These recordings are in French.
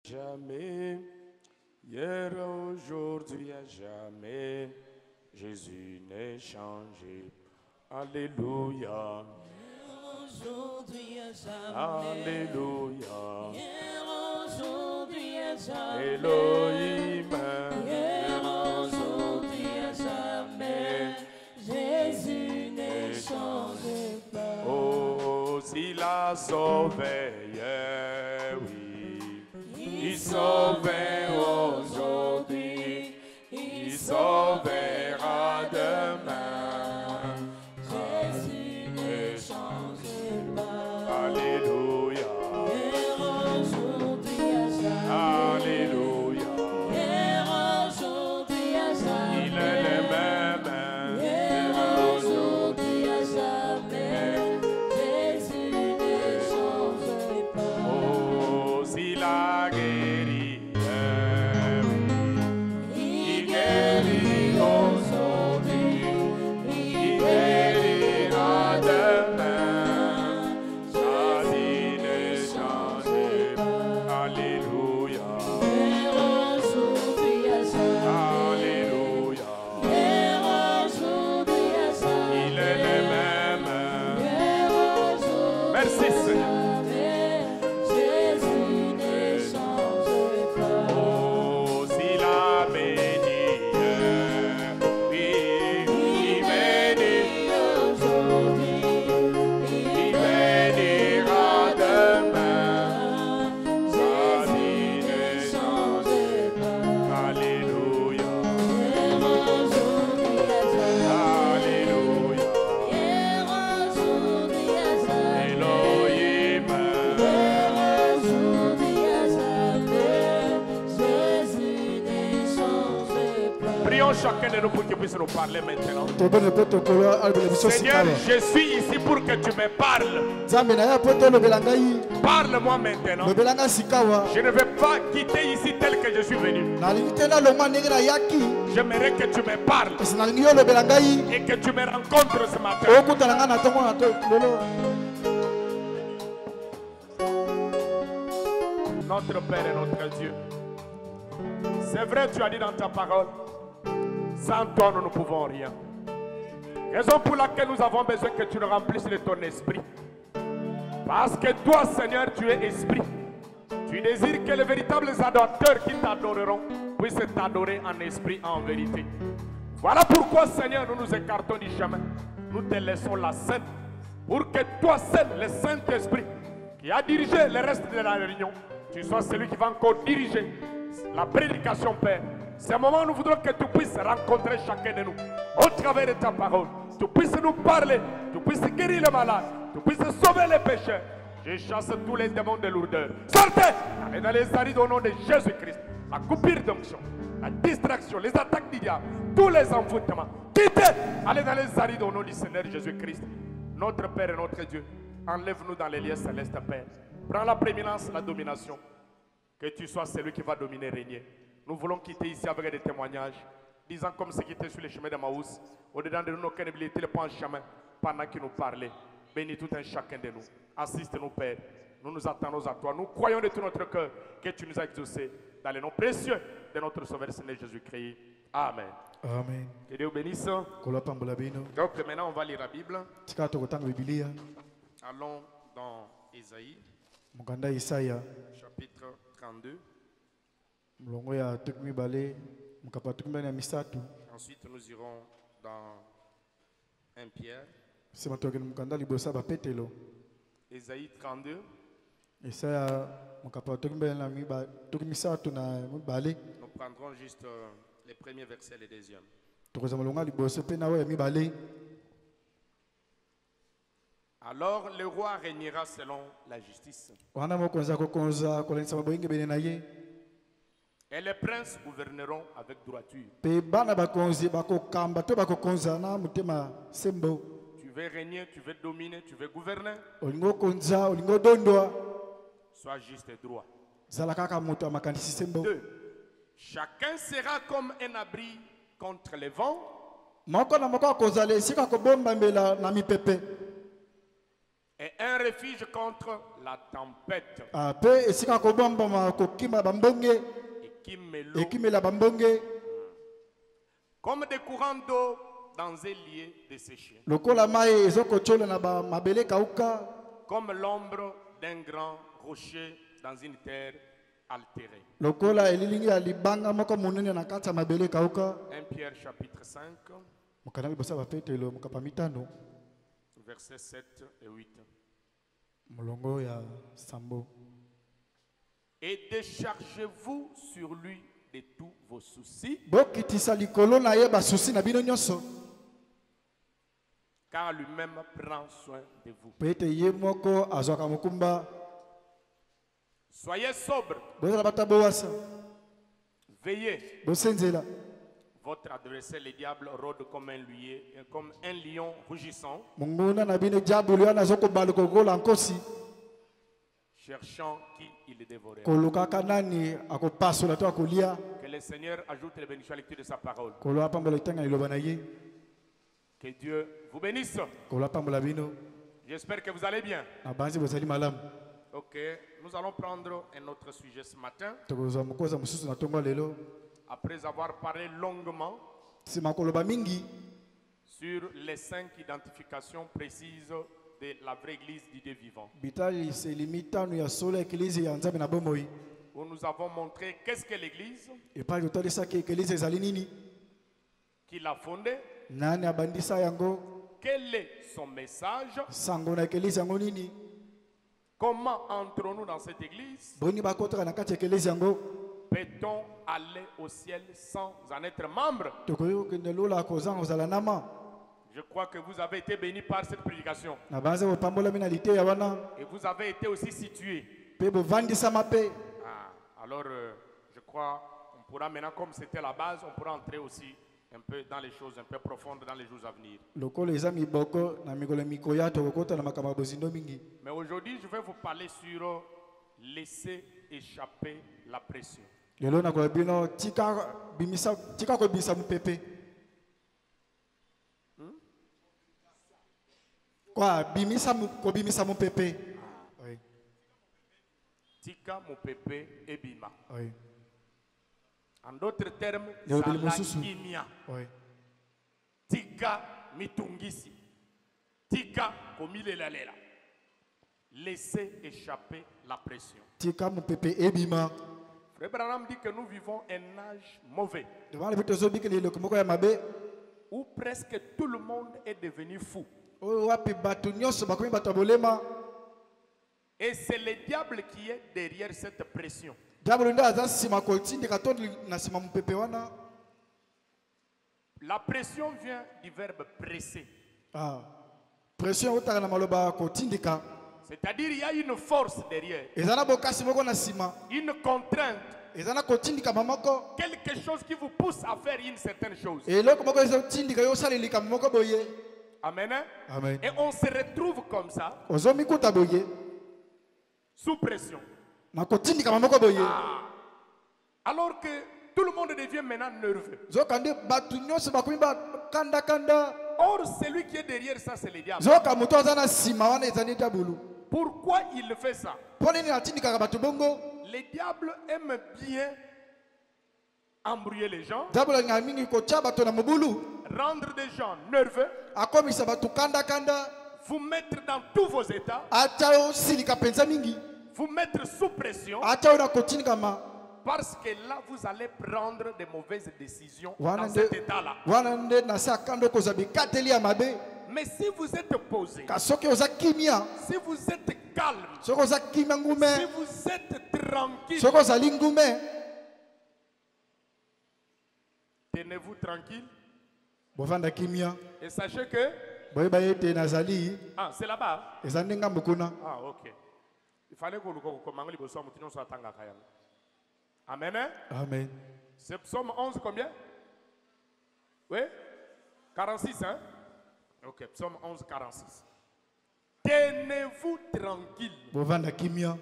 Jamais, hier, aujourd'hui, à jamais, Jésus n'est changé. Alléluia. Aujourd'hui à jamais. Alléluia. Hier, aujourd'hui à jamais. Elohim. Hier, aujourd'hui à jamais. Jésus n'est changé pas. Oh, s'il a sauvé hier, oui. Il sauvait aujourd'hui, il sauvera demain. Jésus ne change pas. Alléluia. Hier, aujourd'hui à jamais. Alléluia. Hier, aujourd'hui à jamais. Il est le même. Hier, aujourd'hui à jamais. Jésus ne change pas. Oh, s'il a guéri, il guérit aujourd'hui, il guérira demain. Sa vie ne change pas. Alléluia. Hier, aujourd'hui à jamais. Alléluia. Hier, aujourd'hui à jamais. Il est le même. Hier, aujourd'hui Merci Seigneur. Jésus ne change pas. Oh, s'il a béni, oui, il bénit Aujourd'hui, il bénira demain. Sa vie ne change pas. Alléluia. hier, aujourd'hui à jamais. Alléluia. Hier, aujourd'hui à jamais. Elohim. Hier, aujourd'hui à jamais. Jésus ne change pas. Prions chacun de nous pour qu'il puisse nous parler maintenant. tobone po tokolo alobela biso Seigneur, sikala je suis ici pour que tu me parles. nzambe na ye po tolobela ngai Parle-moi maintenant. lobela ngai sikawa Je ne vais pas quitter ici tel que je suis venu. nalingi te nalongwa ndenge nayaki J'aimerais que tu me parles kasi nalingi yo olobela ngai et que tu me rencontres ce matin. okutana ngai na ntongo na lelo Notre Père et notre Dieu. C'est vrai, tu as dit dans ta parole, sans toi nous ne pouvons rien. Raison pour laquelle nous avons besoin que tu nous remplisses de ton esprit. Parce que toi, Seigneur, tu es esprit. Tu désires que les véritables adorateurs qui t'adoreront puissent t'adorer en esprit, en vérité. Voilà pourquoi, Seigneur, nous nous écartons du chemin. Nous te laissons la scène pour que toi seul, le Saint-Esprit, qui a dirigé le reste de la réunion, tu sois celui qui va encore diriger la prédication, Père. C'est un moment où nous voudrons que tu puisses rencontrer chacun de nous au travers de ta parole. Tu puisses nous parler, tu puisses guérir les malades, tu puisses sauver les pécheurs. Je chasse tous les démons de lourdeur. Sortez! Allez dans les arides au nom de Jésus-Christ. La coupure d'onction, la distraction, les attaques du diable, tous les envoûtements. Quittez! Allez dans les arides au nom du Seigneur Jésus-Christ. Notre Père et notre Dieu, enlève-nous dans les lieux célestes, Père. Prends la prééminence, la domination. Que tu sois celui qui va dominer, régner. Nous voulons quitter ici avec des témoignages, disant comme ce qui était sur les chemins d'Emmaüs, au-dedans de nous, aucun n'habilité le point en chemin, pendant qu'il nous parlait. Bénis tout un chacun de nous. Assiste-nous, Père. Nous nous attendons à toi. Nous croyons de tout notre cœur que tu nous as exaucés dans les noms précieux de notre Sauveur Seigneur Jésus-Christ. Amen. amen Que Dieu bénisse. kolapambola bino Donc maintenant, on va lire la Bible. tika tokotanga bibilia Allons dans Isaïe, mokanda isaya chapitre 32. molongo ya tuku mibale mokapa tuku mibale na misato Ensuite, nous irons dans 1 Pierre, nsima tokende mokanda liboso ya bapetelo Isaïe 32. isaya mokapa tuku mibale na tuku misato na mibale Nous prendrons juste les premiers versets et les deuxièmes. tokozwa molongo ya liboso mpe na oyo ya mibale Alors le roi régnera selon la justice, wana mokonzi akokonza kolandisa maboyengebene na ye et les princes gouverneront avec droiture. mpe bana bakonzi bakokamba to bakokonza na motema sembo Tu veux régner, tu veux dominer, tu veux gouverner, olingi okonza olingi odondwa sois juste et droit. zala kaka moto ya makanisi sembo 2. Chacun sera comme un abri contre les vents moko na moko akozala esika kobombamela na mipepe et un refuge contre la tempête. Pe esika kobombama kokima bambonge ekimela bambonge Comme des courants d'eau dans un lieu desséché. lokola mai ezokochola na mabele kauka Comme l'ombre d'un grand rocher dans une terre altérée. lokola elilingi ya libanga moko monene na kati ya mabele kauka. 1 Pierre chapitre 5, Mokana libosa bapetelo mokapa mitano versets 7 et 8. molongo ya sambo. Et déchargez-vous sur lui de tous vos soucis, Bokitisa likolo na ye basusi na bino nyonso car lui-même prend soin de vous. po ete ye moko azwaka mokumba. Soyez sobre, Bozala bata bowasa veillez. bosenzela. Votre adversaire, le diable, rôde comme un lion rugissant, monguna na bino diabolo yana azokobala kokola nkosi cherchant qui il dévorera. kolukaka nani akopasola to akolia. Que le Seigneur ajoute les bénédictions à la lecture de sa parole. Kolo apambola itanga liloba na ye. Que Dieu vous bénisse. Kolo apambola bino J'espère que vous allez bien. na banzi bozali malamu. Ok, nous allons prendre un autre sujet ce matin. Tokozwa mokoza mosusu na tongo lelo Après avoir parlé longuement sima koloba mingi sur les 5 identifications précises de la vraie église du Dieu vivant. bitali selimitano ya solo ekilizi ya nzambe na bomoi. Où nous avons montré qu'est-ce que l'église, Epai totalisaki ekilizi ezali nini, qui l'a fondée, nani abandisa yango, quel est son message, sango na ekilizi yango nini, comment entrons-nous dans cette église, boni bakotaka na kati ya ekilizi yango, peut-on aller au ciel sans en être membre. tokoki kokende lola kozanga kozala nama. Je crois que vous avez été bénis par cette prédication. Na banza bopambolami na liteya wana Et vous avez été aussi situés. mpe bovandisama mpe. Alors, je crois, on pourra maintenant, comme c'était la base, on pourra entrer aussi un peu dans les choses un peu profondes dans les jours à venir. Lokolo eza miboko na mikolo mikoya tokokota na makambo ya bozindo mingi. Mais aujourd'hui, je vais vous parler sur laisser échapper la pression. Lelo na bino tika kobimisa mopepe. Kwa kobimisa mopepe. Oui. Tika mopepe ebima. Oui. En d'autres termes, Lelo bili mosusu. salakinia. Oui. Tika mitungisi. Tika komilelalela. Laissez échapper la pression. Tika mopepe ebima. Frère Branham dit que nous vivons un âge mauvais Devant le but zobiki le komoko ya mabe. où presque tout le monde est devenu fou. O wapi batu nyonso bakomi batu bolema. Et c'est le diable qui est derrière cette pression. Diablo nda aza sima ko tindika to na sima mopepe wana. La pression vient du verbe presser. Ah. Pression otaka na maloba ko tindika. C'est-à-dire il y a une force derrière, Ezana bokasi moko na sima. une contrainte, Ezana ko tindika mamoko. quelque chose qui vous pousse à faire une certaine chose. Et loko moko ezo tindika yo salelika moko boye. Amen. Hein? Amen. Et on se retrouve comme ça, Ozo mikuta boye. sous pression. Na ko tindika mamoko boye. Alors que tout le monde devient maintenant nerveux. Zokande batu nyonso bakomi ba kanda kanda. Or, celui qui est derrière ça, c'est le diable. Zoka muto azana sima wana ezani diabulu. Pourquoi il fait ça? Poni ni atindika batu bongo. Le diable aime bien embrouiller les gens, Diablo nga mingi ko tia bato na mobulu. rendre des gens nerveux, Akomisa batu kanda kanda. vous mettre dans tous vos états, Atao silika penza mingi. vous mettre sous pression, Atao na ko tindika ma. parce que là, vous allez prendre de mauvaises décisions Wana dans nde cet état-là. wana nde na sa kando ko zabi kateli ya mabe. Mais si vous êtes posé, Kasoki oza kimia. si vous êtes calme, Soko oza kimia si ngume. vous êtes tranquille, Soko oza lingume. tenez-vous tranquille Bovanda kimia. et sachez que... Boyeba yete nazali. Ah, c'est là-bas. Ezande ngambo kuna. Ah, ok. Il fallait que vous commandiez le psaume, sinon ça tanga kayam. Amen. Hein? Amen. C'est psaume 11 combien? Oui? 46, hein? Ok, psaume 11, 46. Tenez-vous tranquille Bovanda kimia.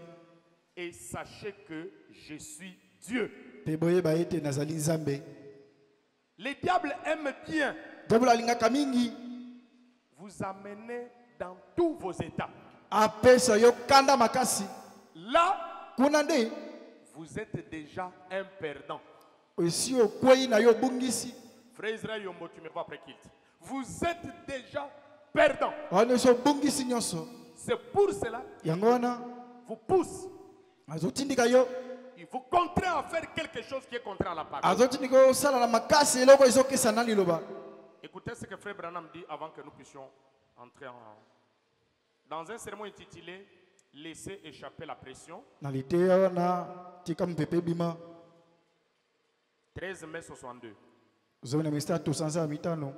et sachez que je suis Dieu. Pe boyeba yete nazali nzambe. Le diable aime bien Diablo alingaka mingi. vous amener dans tous vos états. apesa yo kanda makasi là, kuna nde vous êtes déjà un perdant. esi okwei na yo bungisi Frère Israël Yombo, tu me vois après Kilt. Vous êtes déjà perdant. wana so bungisi nyonso C'est pour cela yango wana vous pousse. azotindika yo Il vous contraint à faire quelque chose qui est contraire à la parole. azotindika yo osala na makasi eloko ezokesa na liloba. Écoutez ce que Frère Branham dit avant que nous puissions entrer dans un sermon intitulé Laissez échapper la pression. na liteya wana tika mpepe bima 13 mai 62. zomi na mistari tosanza ya mitano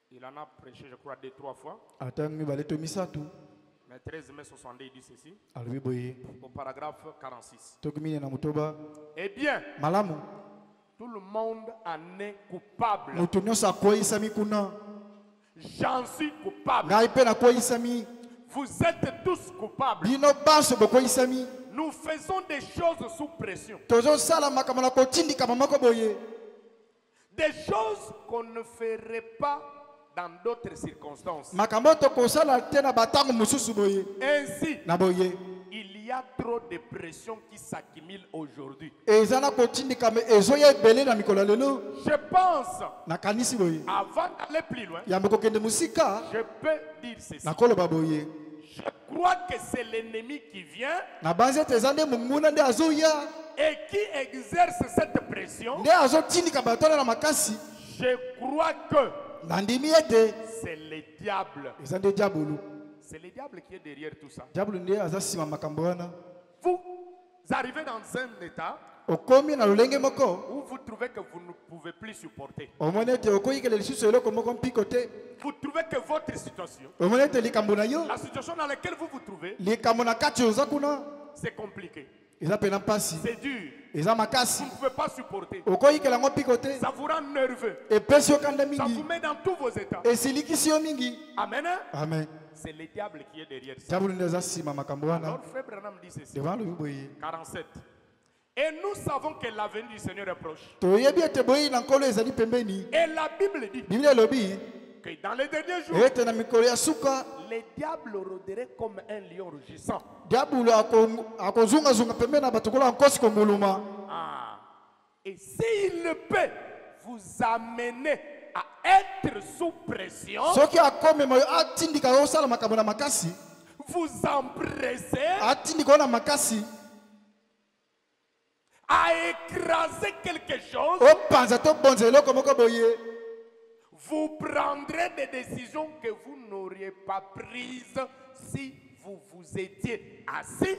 Il en a prêché, je crois, 2-3 fois. ata mibale to misato Mais 13 mai 62, il dit ceci, alobi boye au paragraphe 46. toki mine na motoba Eh bien, malamu tout le monde en est coupable. moto nyonso akweyisami kuna J'en suis coupable. ngai mpe nakweyisami Vous êtes tous coupables. bino banso bokweyisami Nous faisons des choses sous pression. tozosala makambo na kotindikama moko boye Des choses qu'on ne ferait pas dans d'autres circonstances. makambo tokosala te na batango mosusu boye Ainsi, na boye il y a trop de pression qui s'accumule aujourd'hui. eza na kotindikama ezoya ebele na mikolo ya lelo Je pense, nakanisi boye avant d'aller plus loin, yambo kokende mosika je peux dire ceci. nakoloba boye Je crois que c'est l'ennemi qui vient na banzi ete eza nde monguna nde azoya et qui exerce cette pression. nde azotindika bato wana na makasi Je crois que nandimi ete c'est le diable. eza nde diabolu C'est le diable qui est derrière tout ça. diabolu nde aza nsima makambo wana Vous arrivez dans un état okomi na lolenge moko où vous trouvez que vous ne pouvez plus supporter. omoni ete okoyikela lisusu eloko moko mpiko te Vous trouvez que votre situation, omoni ete likambo na yo la situation dans laquelle vous vous trouvez, likambo na kati oza kuna c'est compliqué. eza pena mpasi C'est dur. eza Vous makasi ne pouvez pas supporter. okoyikela yango mpiko te Ça vous rend nerveux. epesi yo kanda Ça vous mingi met dans tous vos états. esilikisi yo mingi Amen. Hein? amen C'est le diable qui est derrière ça. diabolu nde eza nsima makambo wana Alors, Frère Branham dit ceci. devant alobi boye 47. Et nous savons que l'avenir du Seigneur est proche. toyebi ete boyi na nkolo ezali pembeni Et la Bible dit biblia elobi que dans les derniers jours, ete na mikolo ya suka le diable rôderait comme un lion rugissant. diabulu akozungazunga pembeni na bato kola nkosi konguluma Ah. Et s'il peut vous amener à être sous pression, soki akomema yo atindika yo osala makambo na makasi vous empresser atindika yo na makasi à écraser quelque chose, opanza to bonza eloko moko boye vous prendrez des décisions que vous n'auriez pas prises si vous vous étiez assis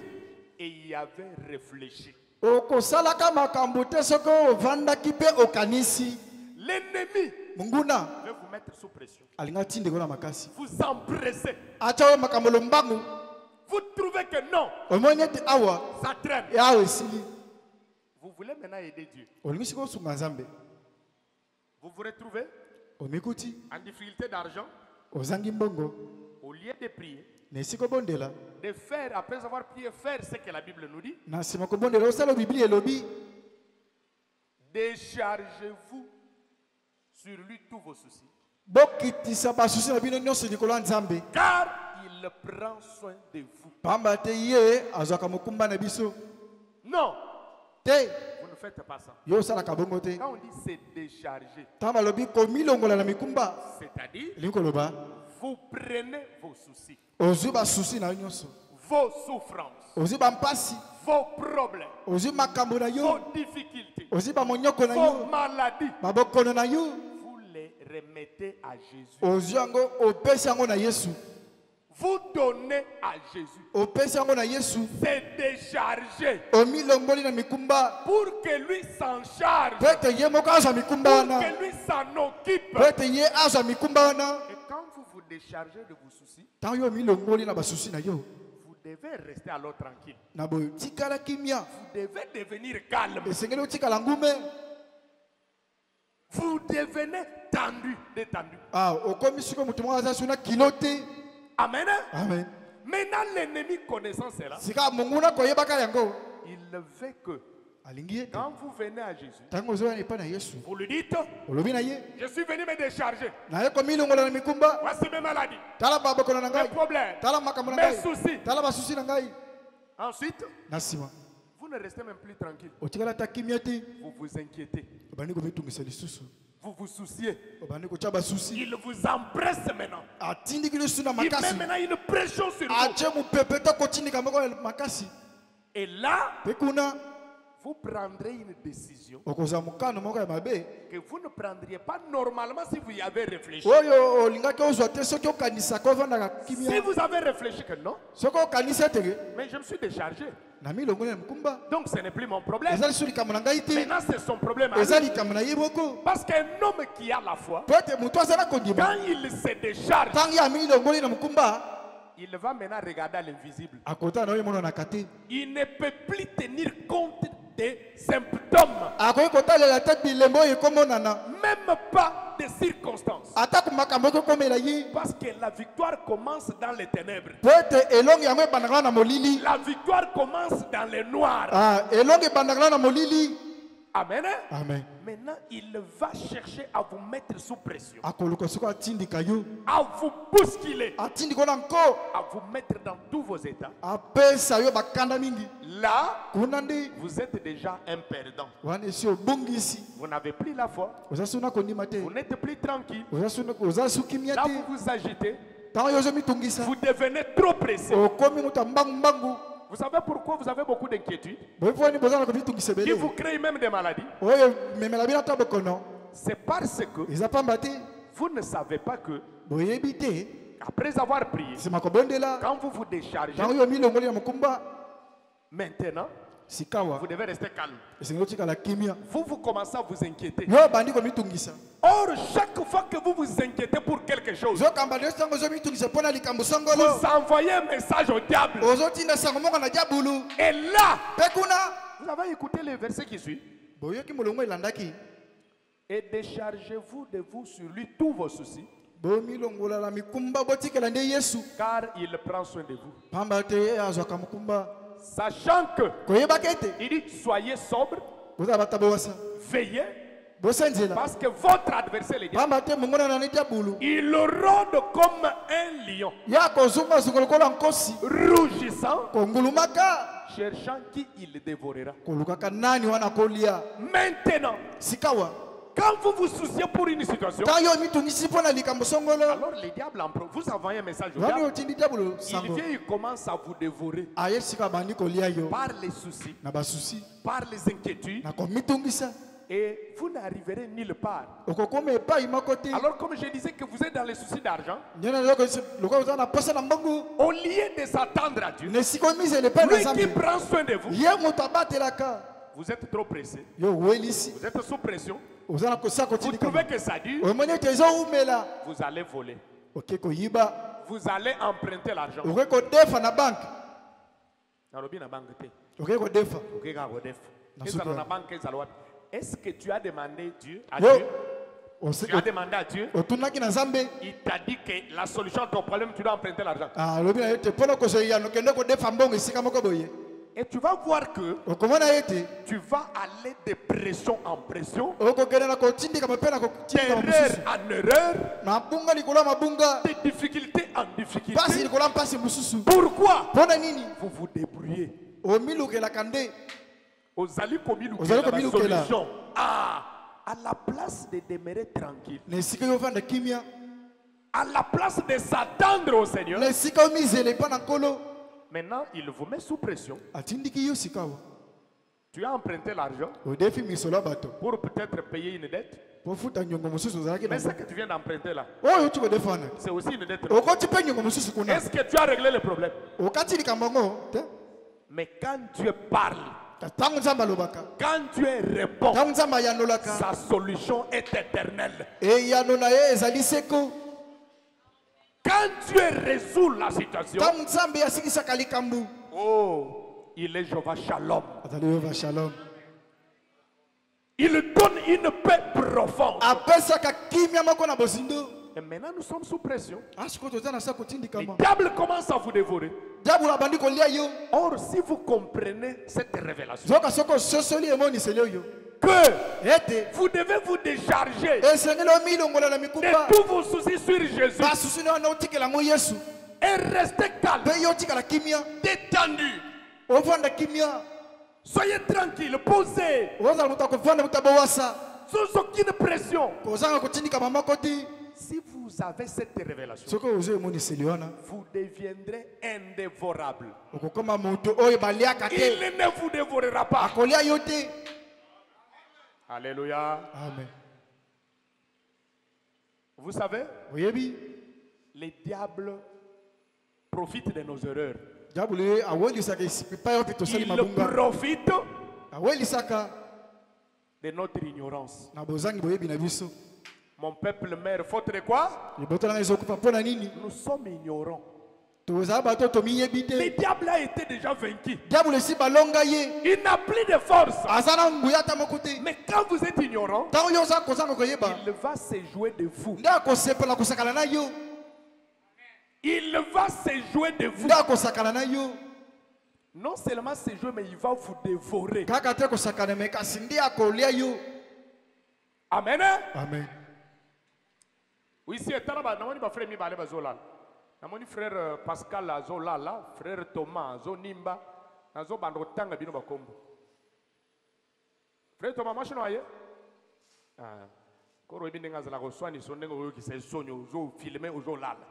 et y avez réfléchi. okosalaka makambo te soki ovandaki mpe okanisi L'ennemi monguna veut vous mettre sous pression. alingi atindika yo na makasi Vous empressez. atya yo makambo lombangu Vous trouvez que non, omoni ete awa ça traîne. awa esili Vous voulez maintenant aider Dieu. olingi sikoyo osunga nzambe Vous vous retrouvez omikuti en difficulté d'argent. ozangi mbongo Au lieu de prier, na esika obondela de faire, après avoir prié, faire ce que la Bible nous dit, na nsima kobondela osala biblia elobi déchargez-vous sur lui tous vos soucis. bokitisa basusi na bino nyonso likolo ya nzambe Car il prend soin de vous. pamba te ye azwaka mokumba na biso Non, te vous ne faites pas ça. yo osalaka bongo te Quand on dit c'est décharger, ntango balobi komilongola na mikumba c'est-à-dire elingi koloba vous prenez vos soucis, ozwi basusi na yo nyonso vos souffrances, ozwi bampasi vos problèmes, ozwi makambo na vos yo difficultés, ozwi bamonyoko na vos yo maladies. babokono na yo Vous les remettez à Jésus. ozwi yango opesi yango na yesu Vous donnez à Jésus. opesi yango na yesu C'est déchargé omilongoli na mikumba pour que lui s'en charge, po ete ye moko azwa mikumba pour wana que lui s'en occupe. po ete ye azwa mikumba wana Et quand vous vous déchargez de vos soucis, ntango yo omilongoli na basusi na yo vous devez rester alors tranquille. na boye tikala kimia Vous devez devenir calme. esengeli otikala ngume Vous devenez tendu, détendu. okomi sikoyo moto moko aza suna kilo te Amen. amen Maintenant, l'ennemi connaissant cela, sika monguna koyebaka yango il veut que alingi ete Quand vous venez à Jésus, ntango ozoya epai na Yesu vous lui dites, olobi na ye je suis venu me décharger. naye komilongola na mikumba Voici mes maladies, tala babokono na mes ngai problèmes, tala makambo na mes ngai soucis. tala basusi na ngai Ensuite, na nsima vous ne restez même plus tranquille. otikala ata kimia te Vous vous inquiétez. obandi komitungisa lisusu Vous vous souciez. obandi kotya basusi Il vous empresse maintenant. atindiki lisu na Il met makasi maintenant une pression sur vous. atie mopepe to kotindika moko ya makasi Et là, mpe kuna vous prendrez une décision okozwa mokano moko ya mabe que vous ne prendriez pas normalement si vous y avez réfléchi. oyo olingaki ozwa te soki okanisaka ovandaka Si kimia vous avez réfléchi que non, soki okanisi eteke mais je me suis déchargé. na milongoli na mikumba Donc ce n'est plus mon problème. eza lisu likambo na ngai te Maintenant c'est son problème. à eza lui. likambo na ye moko Parce qu'un homme qui a la foi, po ete moto aza na kondima quand il se décharge, ntango ya milongoli na mokumba il va maintenant regarder à l'invisible. akota na oyo emonanaka te Il ne peut plus tenir compte des symptômes, akoki kotalela te bilembo oyo ekomonana même pas des circonstances. atako makambo ekokomela ye Parce que la victoire commence dans les ténèbres. po ete elongi yango ebandaka na molili La victoire commence dans les noirs. elongi ebandaka na molili Amen. amen Maintenant, il va chercher à vous mettre sous pression, akoluka soki atindika yo à vous bousculer, atindika na nko à vous mettre dans tous vos états. apesa yo bakanda mingi Là, kuna nde vous êtes déjà un perdant. wana esi obongisi Vous n'avez plus la foi. oza suna kondima te Vous n'êtes plus tranquille. oza sukimia Là, te vous vous agitez. ntango yo ozomitungisa Vous devenez trop pressé. okomi moto ya mbangu Vous savez pourquoi vous avez beaucoup d'inquiétudes boyeponi boza na komitungisa qui ebele vous créent même des maladies? oyo memela bino ata bokono C'est parce que eza pamba te vous ne savez pas que, boyebi te après avoir prié, nsima kobondela quand vous vous déchargez, ntango yo milongoli na mokumba maintenant, sikawa vous devez rester calme. esengi otikala kimia Vous commencez à vous inquiéter. yo obandi komitungisa Or, chaque fois que vous vous inquiétez pour quelque chose, ozokamba nyonso ntango ozomitungisa mpo na likambo songolo vous envoyez un message au diable. ozotinda sango moko na diabulu Et là, mpe kuna vous avez écouté le verset qui suit. boyoki molongo elandaki Et déchargez-vous de vous sur lui tous vos soucis, bomilongola na mikumba botikela nde yesu car il prend soin de vous. pamba te ye azwaka mokumba Sachant que, koyebaka ete il dit, soyez sobre, bozala bata bowasa veillez, bosanzela parce que votre adversaire, le diable, pamba te mongonana ne diabulu il rôde comme un lion, ya kozungazunga lokola nkosi rougissant, kongulumaka cherchant qui il dévorera. kolukaka nani wana kolia Maintenant, sikawa quand vous vous souciez pour une situation, ntango yo mitungisi mpo na likambo songolo alors le diable en prend. Vous envoyez un message au wana diable. otindi diabulu Il sango vient, il commence à vous dévorer aye sika bandi kolia yo par les soucis, na basusi par les inquiétudes, na komitungisa et vous n'arriverez nulle part. okokoma epai moko te Alors, comme je disais que vous êtes dans les soucis d'argent, nyana lokola oza na posa na mbongo au lieu de s'attendre à Dieu, na esika omizela epai na lui qui nzambe prend soin de vous, ye moto abatelaka vous êtes trop pressé, yo owelisi vous êtes sous pression, oza na kosa vous kotindika trouvez que ça dure, omoni ete ezoumela vous allez voler, oke koyiba vous allez emprunter l'argent. oke kodefa na banke Nalobi na banque te, oke kodefa oke ka kodef. Na Ezala suka. na banque, ezala wapi? Est-ce que tu as demandé Dieu à yo Dieu? Tu as demandé à Dieu? otunaki na nzambe Il t'a dit que la solution à ton problème, tu dois emprunter l'argent. alobi na ye te mpona kozoya nokende kodefa mbongo esika moko boye Et tu vas voir que okomona ye te tu vas aller de pression en pression, okokende na kotindikama mpe na kotindikama d'erreur mosusu en erreur, mabunga likolo ya mabunga de difficulté en mpasi difficulté. likolo ya mpasi mosusu Pourquoi? mpona nini Vous vous débrouillez. omilukelaka nde Ozali Ozali la komilukela. solution. Ah, à la place de demeurer tranquille, na esika yo ovanda kimia à la place de s'attendre au Seigneur, na esika omizela epai na nkolo maintenant il vous met sous pression. atindiki yo sikawa Tu as emprunté l'argent odefi misolo ya bato pour peut-être payer une dette, po futa nyongo mosusu ozalaki na mais ce que tu viens d'emprunter là, oyo oti kodefa wana c'est aussi une dette. okoti mpe nyongo mosusu kuna Est-ce que tu as réglé le problème? okati likambo yango te Mais quand Dieu parle, ntango nzambe alobaka quand Dieu répond, ntango nzambe ayanolaka sa solution est éternelle. eyano na ye ezali seko Quand Dieu résout la situation, ntango nzambe asikisaka likambo oh, il est Jéhovah Shalom. azali yehova shalom Il donne une paix profonde. apesaka kimia moko na bozindo Et maintenant, nous sommes sous pression. asiko toza na sa kotindika Le ma diable commence à vous dévorer. diable abandi kolia yo Or, si vous comprenez cette révélation, zoka soko sosoli emoniseli oyo que ete vous devez vous décharger esengeli omilongola na mikumba de tous vos soucis sur Jésus basusu na wana otikela ngo yesu et restez calme, mpe yo otikala kimia détendu. ovanda kimia Soyez tranquille, posez, ozala moto akovanda moto abowasa sans aucune pression. kozanga kotindika mamoko te Si vous avez cette révélation, soki ozo emoniseli wana vous deviendrez indévorable. okokoma moto oyo baliaka te Il ne vous dévorera pas. akolia yo te Alléluia. amen Vous savez, oyebi les diables profitent de nos erreurs. diable ye awelisaka epai oyo te tosali Ils mabunga profitent awelisaka de notre ignorance. na bozangi boyebi na biso Mon peuple mère, faute de quoi? liboto nanga ezokufa mpo na nini Nous sommes ignorants. tozala bato tomiyebi Le te diable a été déjà vaincu. diable esi balonga ye Il n'a plus de force. aza na nguya ata moko te Mais quand vous êtes ignorant, ntango yo oza kozanga koyeba il va se jouer de vous. nde akosepela kosakana na yo Il va se jouer de vous. nde akosakana na yo Non seulement se jouer, mais il va vous dévorer. kaka te kosakana me kasi nde akolia yo Amen. amen Oui, si étant là, namoni ba frère mi balé bazolala. Namoni frère Pascal azolala, frère Thomas azonimba, nazo bando tanga bino bakombo. Frère Thomas machino aye? Ah. Koro ebinde ngazala ko swani sondengo oyo ki se sonyo zo filmer ozo lala.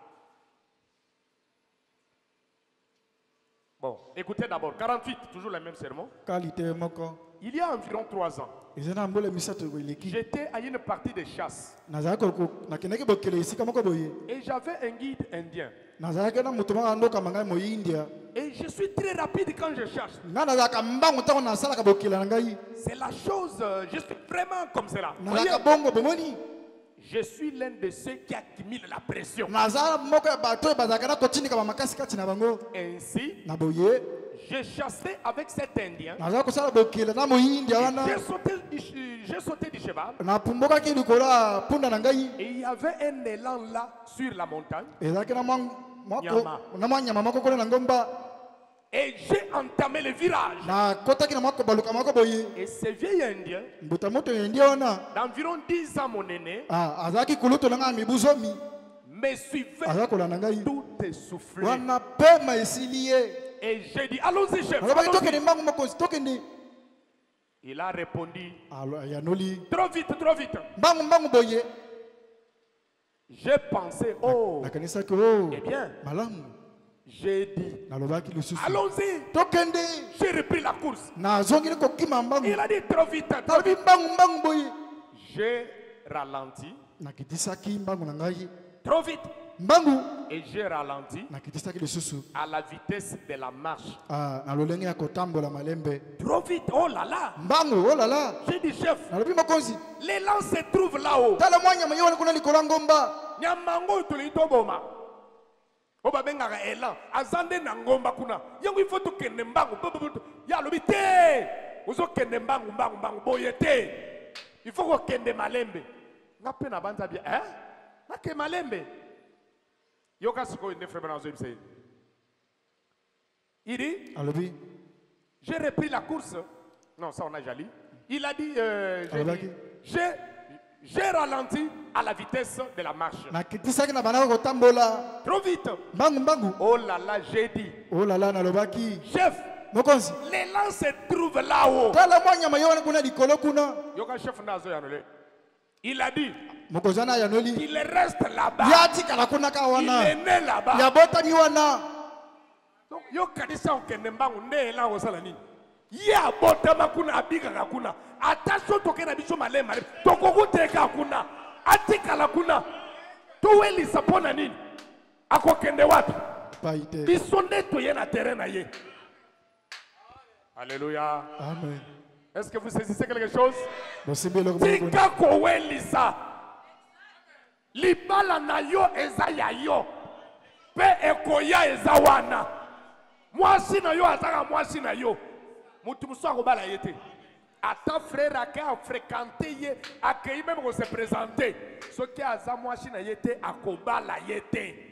Bon, écoutez d'abord 48, toujours le même sermon. qualité moko Il y a environ 3 ans, eza na mbula misato eleki j'étais à une partie de chasse nazalaki nakendaki bokele esika moko boye et j'avais un guide indien. nazalaki na moto moko andokama ngai moyindia Et je suis très rapide quand je cherche. ngai nazalaka mbango ntango nasalaka bokela na ngai C'est la chose, je suis vraiment comme cela. nazalaka Voyez, bongo bomoni je suis l'un de ceux qui accumulent la pression. naza moko ya bato oyo bazalaka na kotindika bamakasi kati na bango Ainsi, na boye je chassais avec cet Indien. nazala kosala bokela na moyindia wana J'ai sauté du cheval. napumbokaki likolo ya mpunda na ngai Et il y avait un élan là sur la montagne. ezalaki na Nyama. mwa nyama moko kole na ngomba Et j'ai entamé le virage. nakotaki na moko baluka moko boye Et ce vieil Indien, mbuta moto yendia wana d'environ 10 ans mon aîné, azalaki kulutu na ngai ya mibu zomi me suivait aza kolanda ngai tout essoufflé. wana pema esili ye Et j'ai dit, allons-y chef. alobaki allons-y. tokende mbangu mokonzi tokende Il a répondu, yanoli trop vite, trop vite. mbangu boye J'ai pensé, oh, nakanisaki o eh bien, malamu j'ai dit, nalobaki lisusu allons-y. tokende J'ai repris la course. nazongeli kokima mbangu Il a dit trop vite, trop nalobi vite. mbangu boye J'ai ralenti, nakitisaki mbangu na ngai trop vite. mbangu Et j'ai ralenti nakitisaki lisusu à la vitesse de la marche. na lolenge ya kotambola malembe Trop vite, oh là là. mbangu olala J'ai dit, chef, nalobi mokonzi l'élan se trouve là-haut. tala mwa nyama ye wana kuna likolo ya ngomba Nyamango tuli toboma. Oba bengaka elan. Azande na ngomba kuna. Yango il faut to kende mbangu. Ya lobi te. Uzo kende mbangu mbangu boye te. Il faut ko kende malembe. Ngape na banza bia. Na ke malembe. Yoka siko ne frère na zo ibse. Il dit, alobi j'ai repris la course. Non, ça on a déjà lu. Il a dit, j'ai ralenti à la vitesse de la marche. nakitisaki na banaka kotambola Trop vite. mbangu Oh là là, j'ai dit, olala nalobaki chef, mokonzi l'élan se trouve là-haut. tala mwa nyama ye wana kuna likolo kuna Yoka chef nazo yanole. Il a dit, mokonzi wana ayanoli il reste là-bas. yatikala kuna ka Il wana est né là-bas. yabotami wana Donc, yokanisa okende mbangu nde elan osala nini? Ye abotama kuna abikaka kuna. Attention tokena biso malema. Tokokuteka kuna. Atikala kuna. Towelisa pona nini? Akokende wapi? pai te Biso nde toye na terrain na ye. Alléluia. amen Est-ce que vous saisissez quelque chose? bosimbi eloko moko kuna. Tika kowelisa. Libala na yo eza ya yo. Pe ekoya eza wana. Mwasi na yo azaka mwasi na yo. Mutu muso akobala ye te. Attends, frère, à fréquenter, accueillir même qu'on se présenter. Ce qui a Zamouachi n'a été à Koba la yété.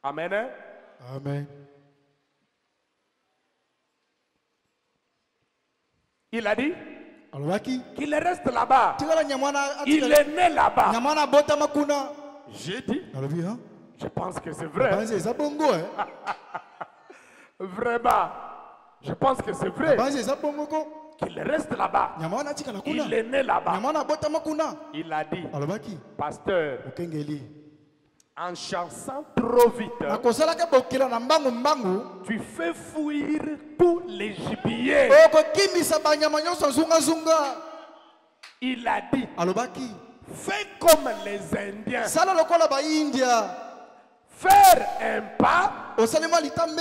Amen. Hein? Amen. Il a dit Alobaki. qu'il reste là-bas. Tingala nyamwana Il est né là-bas. Nyamwana bota makuna. J'ai dit, Alobi hein? je pense que c'est vrai. Banze eza bongo hein? Vraiment. Je pense que c'est vrai Banze eza bongo ko. qu'il reste là-bas. Nyamwana tika nakuna. Il est né là-bas. Nyamwana bota makuna. Il a dit, Alobaki. pasteur, Okengeli. en chansant trop vite, Nakosalaka bokila na mbangu mbangu. tu fais fuir tous les gibiers. Okokimisa banyama nyonso zunga zunga. Il a dit, Alobaki. fais comme les Indiens. Sala lokola ba India. Faire un pas, Osalema litambe.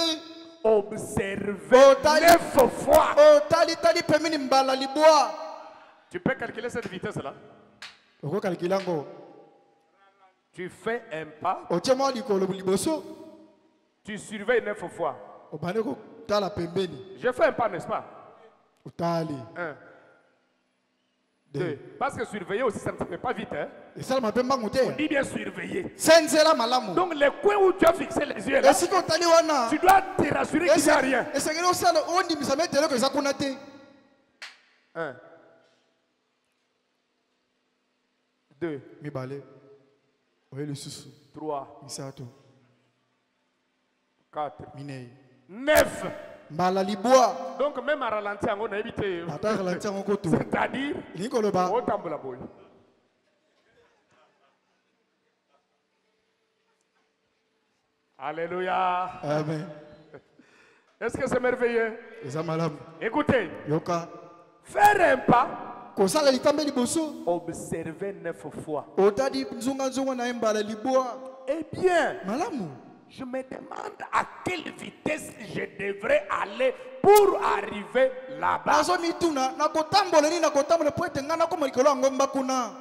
observer 9 fois. Tali tali pemini mbala libwa. Tu peux calculer cette vitesse-là. Oko kalkilango. Tu fais un pas, Ochema likolo liboso. tu surveilles 9 fois. Obane ko tala pembeni. Je fais un pas, n'est-ce pas? Utali. 1, 2. Parce que surveiller aussi, ça ne se fait pas vite. Hein? Et ça m'a pemba On ngote. dit bien surveiller. Senzela malamu. Donc, les coins où tu as fixé les yeux, là, Et si ko tali wana. tu dois te rassurer qu'il n'y a rien. Et c'est que nous ça on dit ça mettre que ça konate. 1, 2, Mi balé. Oye le susu. 3, Misato. 4, Minei. 9. Mbala libwa. Donc, même à ralentir, on a évité. Ata ralentir ngoko tu. C'est-à-dire, Likolo ba. au tambour la boule. Alléluia. Amen. Est-ce que c'est merveilleux? Eza malamu. Écoutez, Yoka. faire un pas, Ko sala litambe liboso. observer 9 fois. Otadi nzunga nzunga na mbala libwa. Eh bien, Malamu. je me demande à quelle vitesse je devrais aller pour arriver là-bas. Nazo mituna na kotambola ni na kotambola po ete ngana ko likolo ngomba kuna.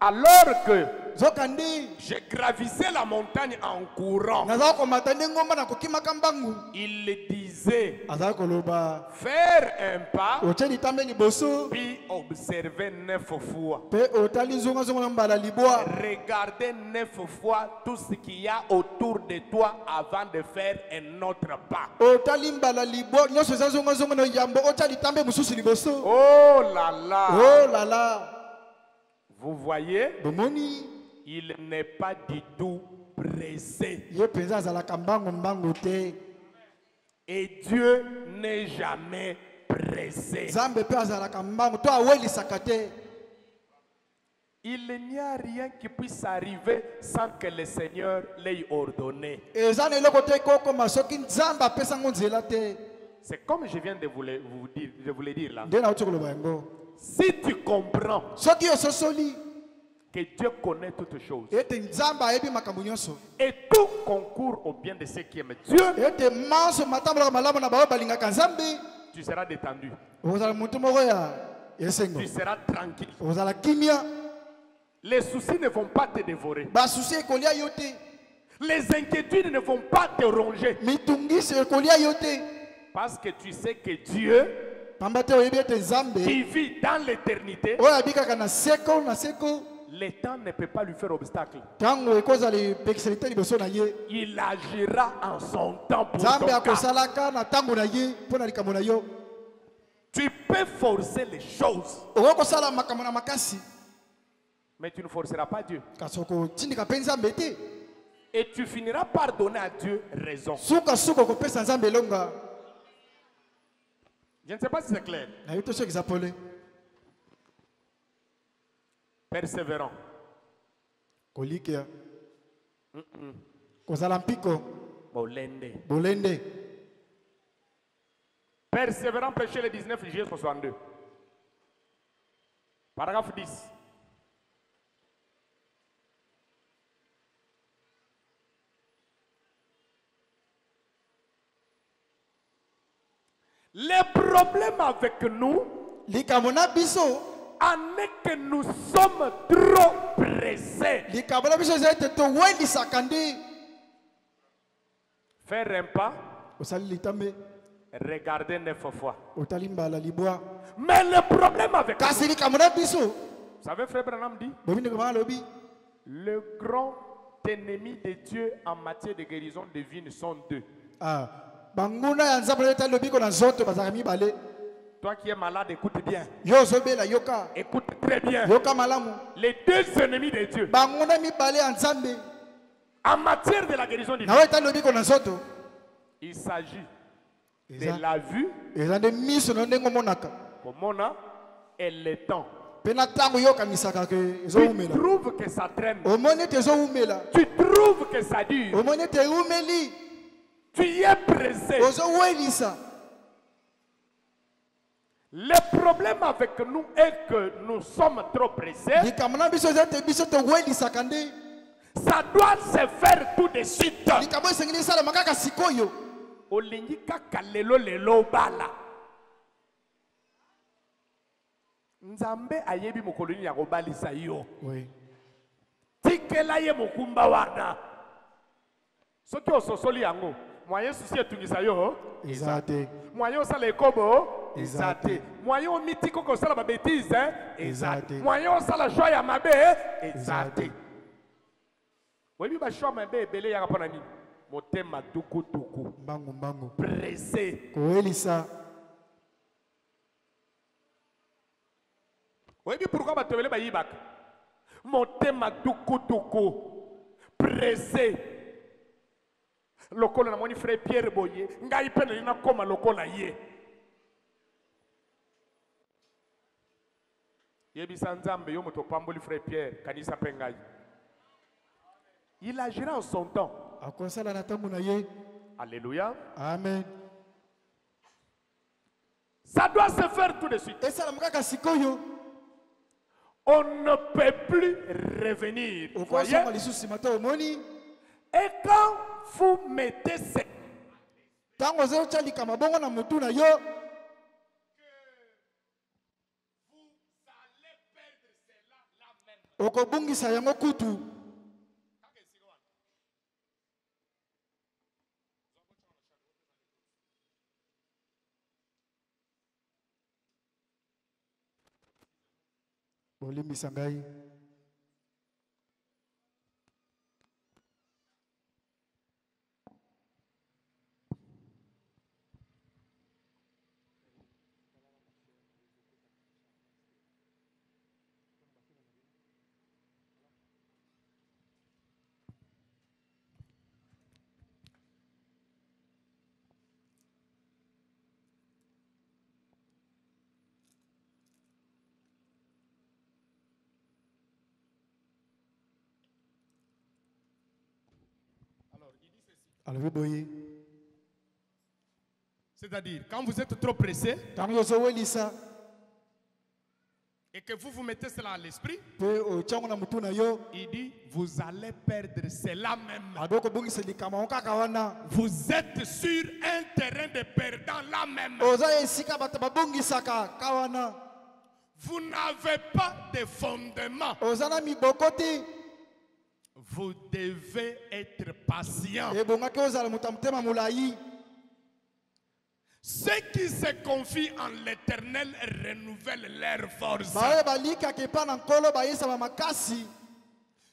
Alors que Zokandi. je gravissais la montagne en courant, Nazo ko matande ngomba na kokimaka mbangu. il disait Aza koloba. faire un pas, Oche litambe liboso. puis observer 9 fois. Pe otali nzunga nzunga na mbala libwa. Regardez 9 fois tout ce qu'il y a autour de toi avant de faire un autre pas. Otali mbala libwa nyonso eza nzunga nzunga na yambo otali litambe mususu liboso. Oh là là! Oh là là. Vous voyez, Bomoni. il n'est pas du tout pressé. Ye penza azalaka mbangu mbangu te. Et Dieu n'est jamais pressé. Zambe pe azalaka mbangu to awelisaka te. Il n'y a rien qui puisse arriver sans que le Seigneur l'ait ordonné. Eza na eloko te koko masoki nzambe apesa ngo nzela te. C'est comme je viens de vous le dire là. Nde na uti koloba yango. Si tu comprends Soki ososoli que Dieu connaît toutes choses ete nzambe ayebi makambo nyonso. et tout concourt au bien de ceux qui aiment Dieu, Ete manso matambolaka malamu na bao balingaka nzambe. tu seras détendu. Ozala mutu moko ya esengo. Tu seras tranquille. Ozala kimia. Les soucis ne vont pas te dévorer. Basusi ekolia yo te. Les inquiétudes ne vont pas te ronger. Mitungisi ekolia yo te. Parce que tu sais que Dieu Pamba te oyebi ete nzambe qui vit dans l'éternité, oyo abikaka na seko na seko. le temps ne peut pas lui faire obstacle. Ntango ekozala epekiseli te liboso na ye. Il agira en son temps pour ton Nzambe cas. akosalaka na ntango na ye mpo na likambo na yo. Tu peux forcer les choses, Okoki kosala makambo na makasi mais tu ne forceras pas Dieu. kasi okotindika mpe nzambe te. Et tu finiras par donner à Dieu raison. Sukasuka okopesa nzambe elonga. Je ne sais pas si c'est clair. Na yo te soki eza pole. Persévérant. Kolikia. Kozala mpiko. Bolende. Bolende. Persévérant, péché le 19 juillet 62. Paragraphe 10. Les problèmes avec nous Likambo na biso. en est que nous sommes trop pressés. Likambo na biso eza ete towendisaka nde. Faire un pas, osali litambe Regardez 9 fois. otali mbala libwa Mais le problème avec nous, kasi likambo na biso vous savez, frère Branham dit, bomi ndeko bana lobi le grand ennemi de Dieu en matière de guérison divine sont deux. ah banguna ya nzambe leta lobi ko na nzoto bazaka mibale Toi qui es malade, écoute bien. yo ozobela yoka Écoute très bien. yoka malamu Les deux ennemis de Dieu banguna mibale ya nzambe en matière de la guérison divine, na weta lobi ko na nzoto il s'agit de eza la vue, eza nde miso na ndenge omonaka comme on a, et le temps. mpe na ntango yokanisaka ke Tu ezoumela trouves que ça traîne. omoni ete ezoumela Tu trouves que ça dure. omoni ete eumeli Tu y es pressé. ozowelisa Le problème avec nous est que nous sommes trop pressés. likambo na biso eza ete biso towelisaka nde Ça doit se faire tout de suite. likambo esengeli esalama kaka sikoyo Olingi kaka lelo lelo bala. Nzambe ayebi mokolo nini ya kobalisa yo. oui. Tikela ye mokumba wana. Soki ososoli yango, moyen susi etungisa yo. eza te Moyen osala ekobo. Eza te. Moyen omiti koko osala ba bêtise. Eza te. Moyen osala choix ya mabe. Eza te. Oyebi ba choix mabe ebele yaka mpona nini? Motema tukutuku. mbangu mbangu Pressé. kowelisa Oyebi pourquoi bato ebele bayibaka? Motema tukutuku. Pressé. Lokola na moni frère Pierre Boye, ngai pe na koma lokola ye. Yebisa Nzambe yo moto pamboli frère Pierre, kanisa pe ngai. Il agira en son temps. akosala na ntango na ye Alléluia. amen Ça doit se faire tout de suite. esalama kaka sikoyo On ne peut plus revenir. Voyez? okosonga lisusu nsima te omoni Et quand vous mettez ces ntango ozotya likama bongo na motu na yo okobungisa yango kutu bolimbisa ngai alobi boye C'est-à-dire, quand vous êtes trop pressé ntango ozowelisa et que vous vous mettez cela à l'esprit, mpe otyango na motu na yo il dit, vous allez perdre cela même. alobi okobungisa likama ngo kaka wana Vous êtes sur un terrain de perdant là même. oza esika bato babungisaka ka wana Vous n'avez pas de fondement. oza na miboko te Vous devez être patient. ebongaki ozala moto ya motema molai Ceux qui se confient en l'Éternel renouvellent leur force. baoyo balikaka epai na nkolo bayesama makasi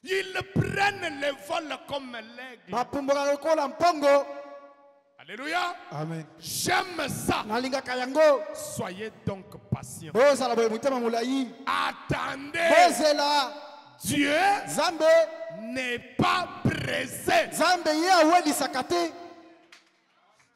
Ils prennent le vol comme l'aigle. bapumbwaka lokola mpongo Alléluia. amen J'aime ça. nalingaka yango Soyez donc patients. bozala boye motema molai Attendez. bozela Dieu nzambe n'est pas pressé. nzambe ye awelisaka te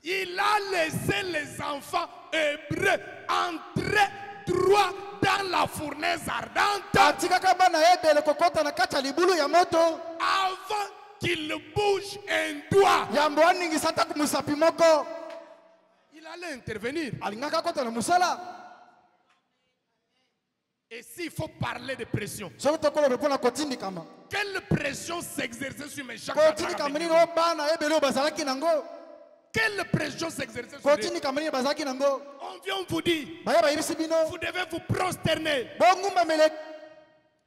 Il a laissé les enfants hébreux entrer droit dans la fournaise ardente atikaka bana ebele kokɔta na kati ya libulu ya moto avant qu'il bouge un doigt. yambo aningisa ata mosapi moko Il allait intervenir. alingaka kɔta na mosala Et s'il faut parler de pression, soki tokoloba mpona kotindikama quelle pression s'exercer sur mes chaque kotindikama nini o bana ebele oyo bazalaki nango Quelle pression s'exercer sur eux? kotindikama nini bazalaki nango On vient vous dire, baya bayebisi bino vous devez vous prosterner. bongumbamele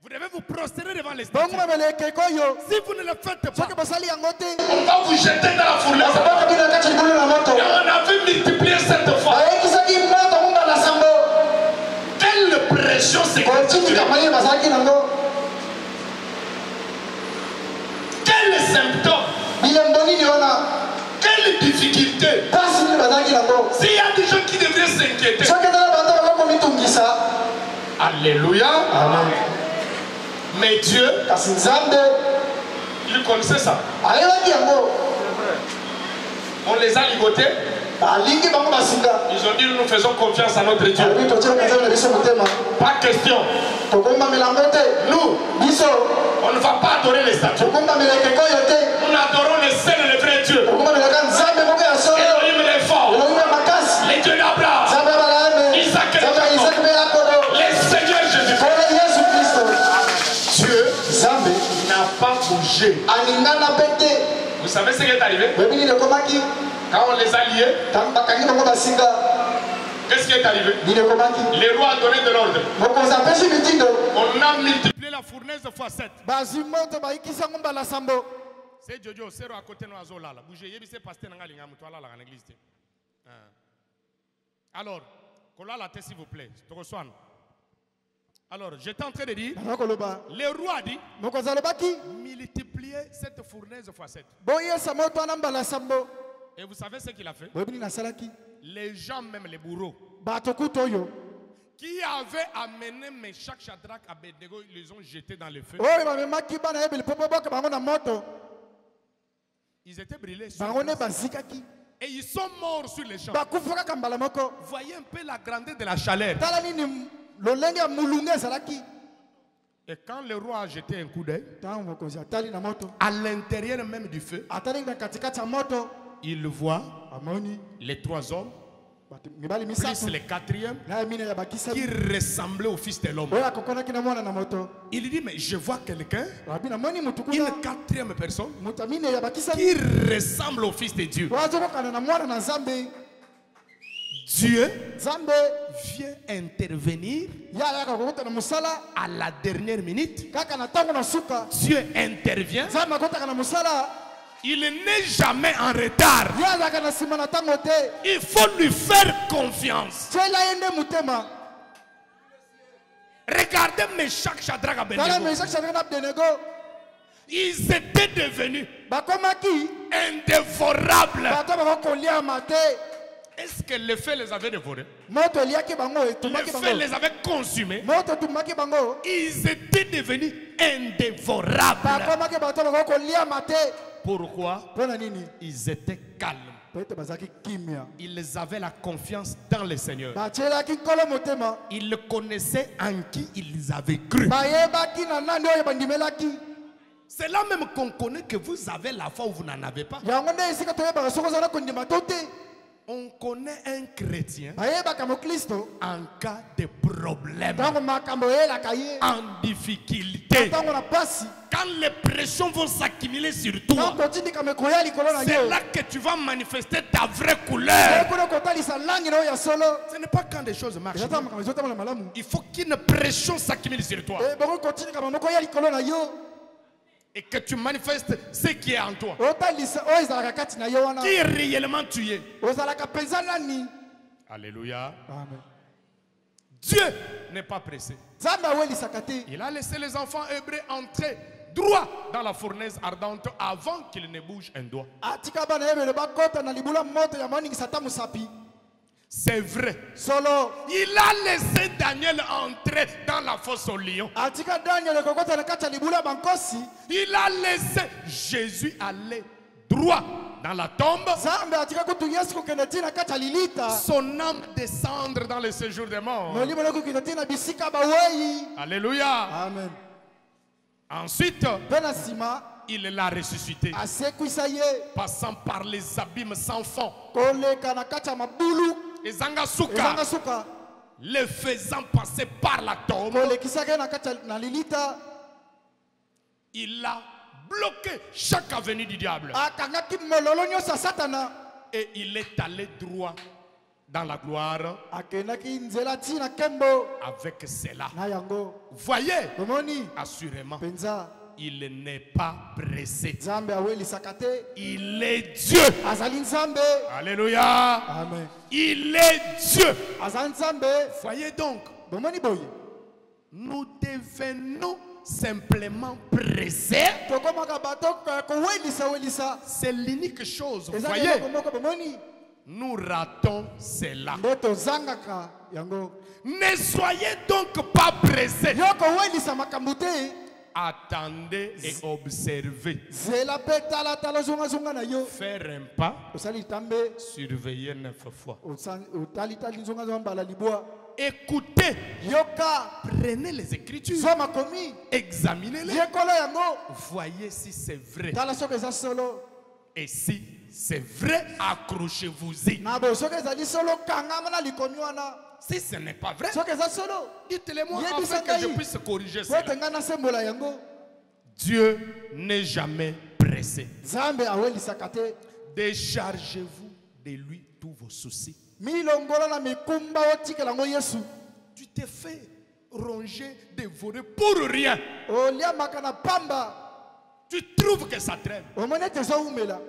Vous devez vous prosterner devant les bongo statues. babele ekeko yo Si vous ne le faites pas, soki bosali yango te on va vous jeter dans la fournaise. bakabaka bino kati libulu na moto Et on avait multiplié cette fois. bayekisaki moto kumbala sambo Quelle pression c'est que kotitika malili bazalaki nango quel symptôme, bilembo nini wana quelle difficulté. pasi nini bazalaki nango S'il y a des gens qui devraient s'inquiéter. soki tala bato bakomitungisa Alléluia. amen Mais Dieu, kasi nzambe il connaissait ça. ayebaki yango On les a ligotés. balingi bango basinga Ils ont dit nous faisons confiance à notre Dieu. alobi totielaka nzambe na biso motema Pas question. tokombamela yango te Nous, biso on ne va pas adorer les statues. tokombamela ekeko oyo te Nous adorons le seul et le vrai Dieu. tokombamelaka nzambe moko ya solo Elohim les forts. elobi ya makasi Les dieux d'Abraham. nzambe ya balaame Isaac et nzambe ya Jacob. isaki mpe yakobo Les Seigneurs Jésus. kole yesu kristo Dieu nzambe n'a pas bougé. alingana mpe te Vous savez ce qui est arrivé? oyebi nini ekomaki Quand on les a liés, ntango bakangi bango basinga qu'est-ce qui est arrivé? nini ekomaki Les rois ont donné de l'ordre. mokonzi apesi mitindo On a multiplié la fournaise fois 7. bazwi moto bayikisi yango mbala sambo C'est Jojo, c'est à côté de nous. Bougez, il y a pasteur dans l'église. Alors, la tête s'il vous plaît. Alors, j'étais en train de dire, nakoloba le roi dit, mokonzi alobaki multipliez cette fournaise fois 7. boyesa moto wana mbala sambo Et vous savez ce qu'il a fait? boyebi nini asalaki Les gens, même les bourreaux, bato kuta oyo qui avaient amené Meshach, Shadrach, Abednego, ils les ont jetés dans le feu. oyo bamemaki bana yebeli mpo boboka bango na moto Ils étaient brûlés sur bango place. nde bazikaki Et ils sont morts sur les champs. bakufa kaka mbala moko Voyez un peu la grandeur de la chaleur. tala nini lolenge ya molunge ezalaki Et quand le roi a jeté un coup d'œil, ntango mokonzi atali na moto à l'intérieur même du feu, atali na katikati ya moto il voit amoni les 3 hommes, bato mibali plus misato le 4e, na mine ya bakisami qui ressemblaient au fils de l'homme. oyo akokonaki na mwana na moto Il dit, mais je vois quelqu'un, abi namoni motu une kuna 4e personne, moto ya mine ya bakisami qui ressemble au fils de Dieu. oyo azokokana na mwana na nzambe Dieu nzambe vient intervenir ye ayaka kokota na mosala à la dernière minute. kaka na ntango na suka Dieu intervient. nzambe akotaka na mosala Il n'est jamais en retard. ye azalaka na nsima na ntango te Il faut lui faire confiance. tiela ye nde motema Regardez Meshach, Shadrach, tala Abednego. mesaki sadaka na abdenego Ils étaient devenus bakomaki indévorables. bato bakokoliama te Est-ce que le feu les avait dévorés? moto eliaki bango Le etumaki feu bango les avait consumés. moto etumaki bango Ils étaient devenus indévorables. bakomaki bato bakokoliama te Pourquoi? mpo na nini Ils étaient calmes. po ete bazalaki kimia Ils avaient la confiance dans le Seigneur. batielaki nkolo motema Ils connaissaient en qui ils avaient cru. bayebaki na nani oyo bandimelaki C'est là même qu'on connaît que vous avez la foi ou vous n'en avez pas. yango nde esika toyebaka soki ozala kondima to te On connaît un chrétien bayebaka moklisto en cas de problème, ntango makambo eyelaka ye en difficulté. ntango na pasi Quand les pressions vont s'accumuler sur toi, ntango otindikama ekoya likolo na c'est yo là que tu vas manifester ta vraie couleur. kuna kotalisa langi na oyo ya solo Ce n'est pas quand des choses marchent. ezatala makambo ezotambola malamu Il faut qu'une pression s'accumule sur toi bongo kotindikama moko oya likolo na yo et que tu manifestes ce qui est en toi. otalisa oyo ezalaka kati na yo wana Qui réellement tu es. ozalaka mpenza nani Alléluia. amen Dieu n'est pas pressé. nzambe awelisaka te Il a laissé les enfants hébreux entrer droit dans la fournaise ardente avant qu'ils ne bougent un doigt. atika bana ebele bakota na libula moto ya moningisa ata mosapi C'est vrai. solo Il a laissé Daniel entrer dans la fosse au lion. atika daniel ekokota na kati ya libula bankosi Il a laissé Jésus aller droit dans la tombe. nzambe atika kutu yesu kokende ti na kati ya lilita Son âme descendre dans le séjour des morts. molimo nakokende ti na bisika bawei Alléluia. amen Ensuite, mpe na nsima il l'a ressuscité, asekwisa ye passant par les abîmes sans fond. koleka na kati ya mabulu Ezanga ezanga suka, suka le faisant passer par la tombe, kolekisaka ye na kati na lilita il a bloqué chaque avenue du diable. akangaki mololo nyonso ya satana Et il est allé droit dans la gloire akendaki nzela ntina nkembo avec cela. na yango. Voyez, Omoni assurément, mpenza il n'est pas pressé. nzambe awelisaka te, Il est Dieu. azali nzambe. Alléluia. Amen. Il est Dieu. Azali nzambe. Voyez donc, Bomoni boye nous devenons simplement pressés. tokomaka bato kowelisa. C'est l'unique chose. Eza Voyez, eloko moko bomoni nous ratons cela. nde tozangaka yango. Ne soyez donc pas pressés. Yo kowelisa makambo te, Attendez et observez. zela mpe talatala zonga na yo. Faire un pas, Osali litambe, surveiller 9 fois. otalitali zonga mbala libwa. Écoutez, Yoka prenez les Écritures, zoma komi examinez-les. yekolo yango, Voyez si c'est vrai. tala soki eza solo. Et si c'est vrai, accrochez-vous-y. Nabo soki ezali solo kangama na likomi wana. Si ce n'est pas vrai, Soki eza solo dites-le-moi Yé afin bisanga que je yi. puisse corriger po cela. ete ngai nasembola yango. Dieu n'est jamais pressé. Nzambe awelisaka te. Déchargez-vous de lui tous vos soucis. Milongola na mikumba otikela yango Yesu. Tu t'es fait ronger, dévorer pour rien. Oliamaka na pamba. Tu trouves que ça traîne. Omoni ete ezoumela.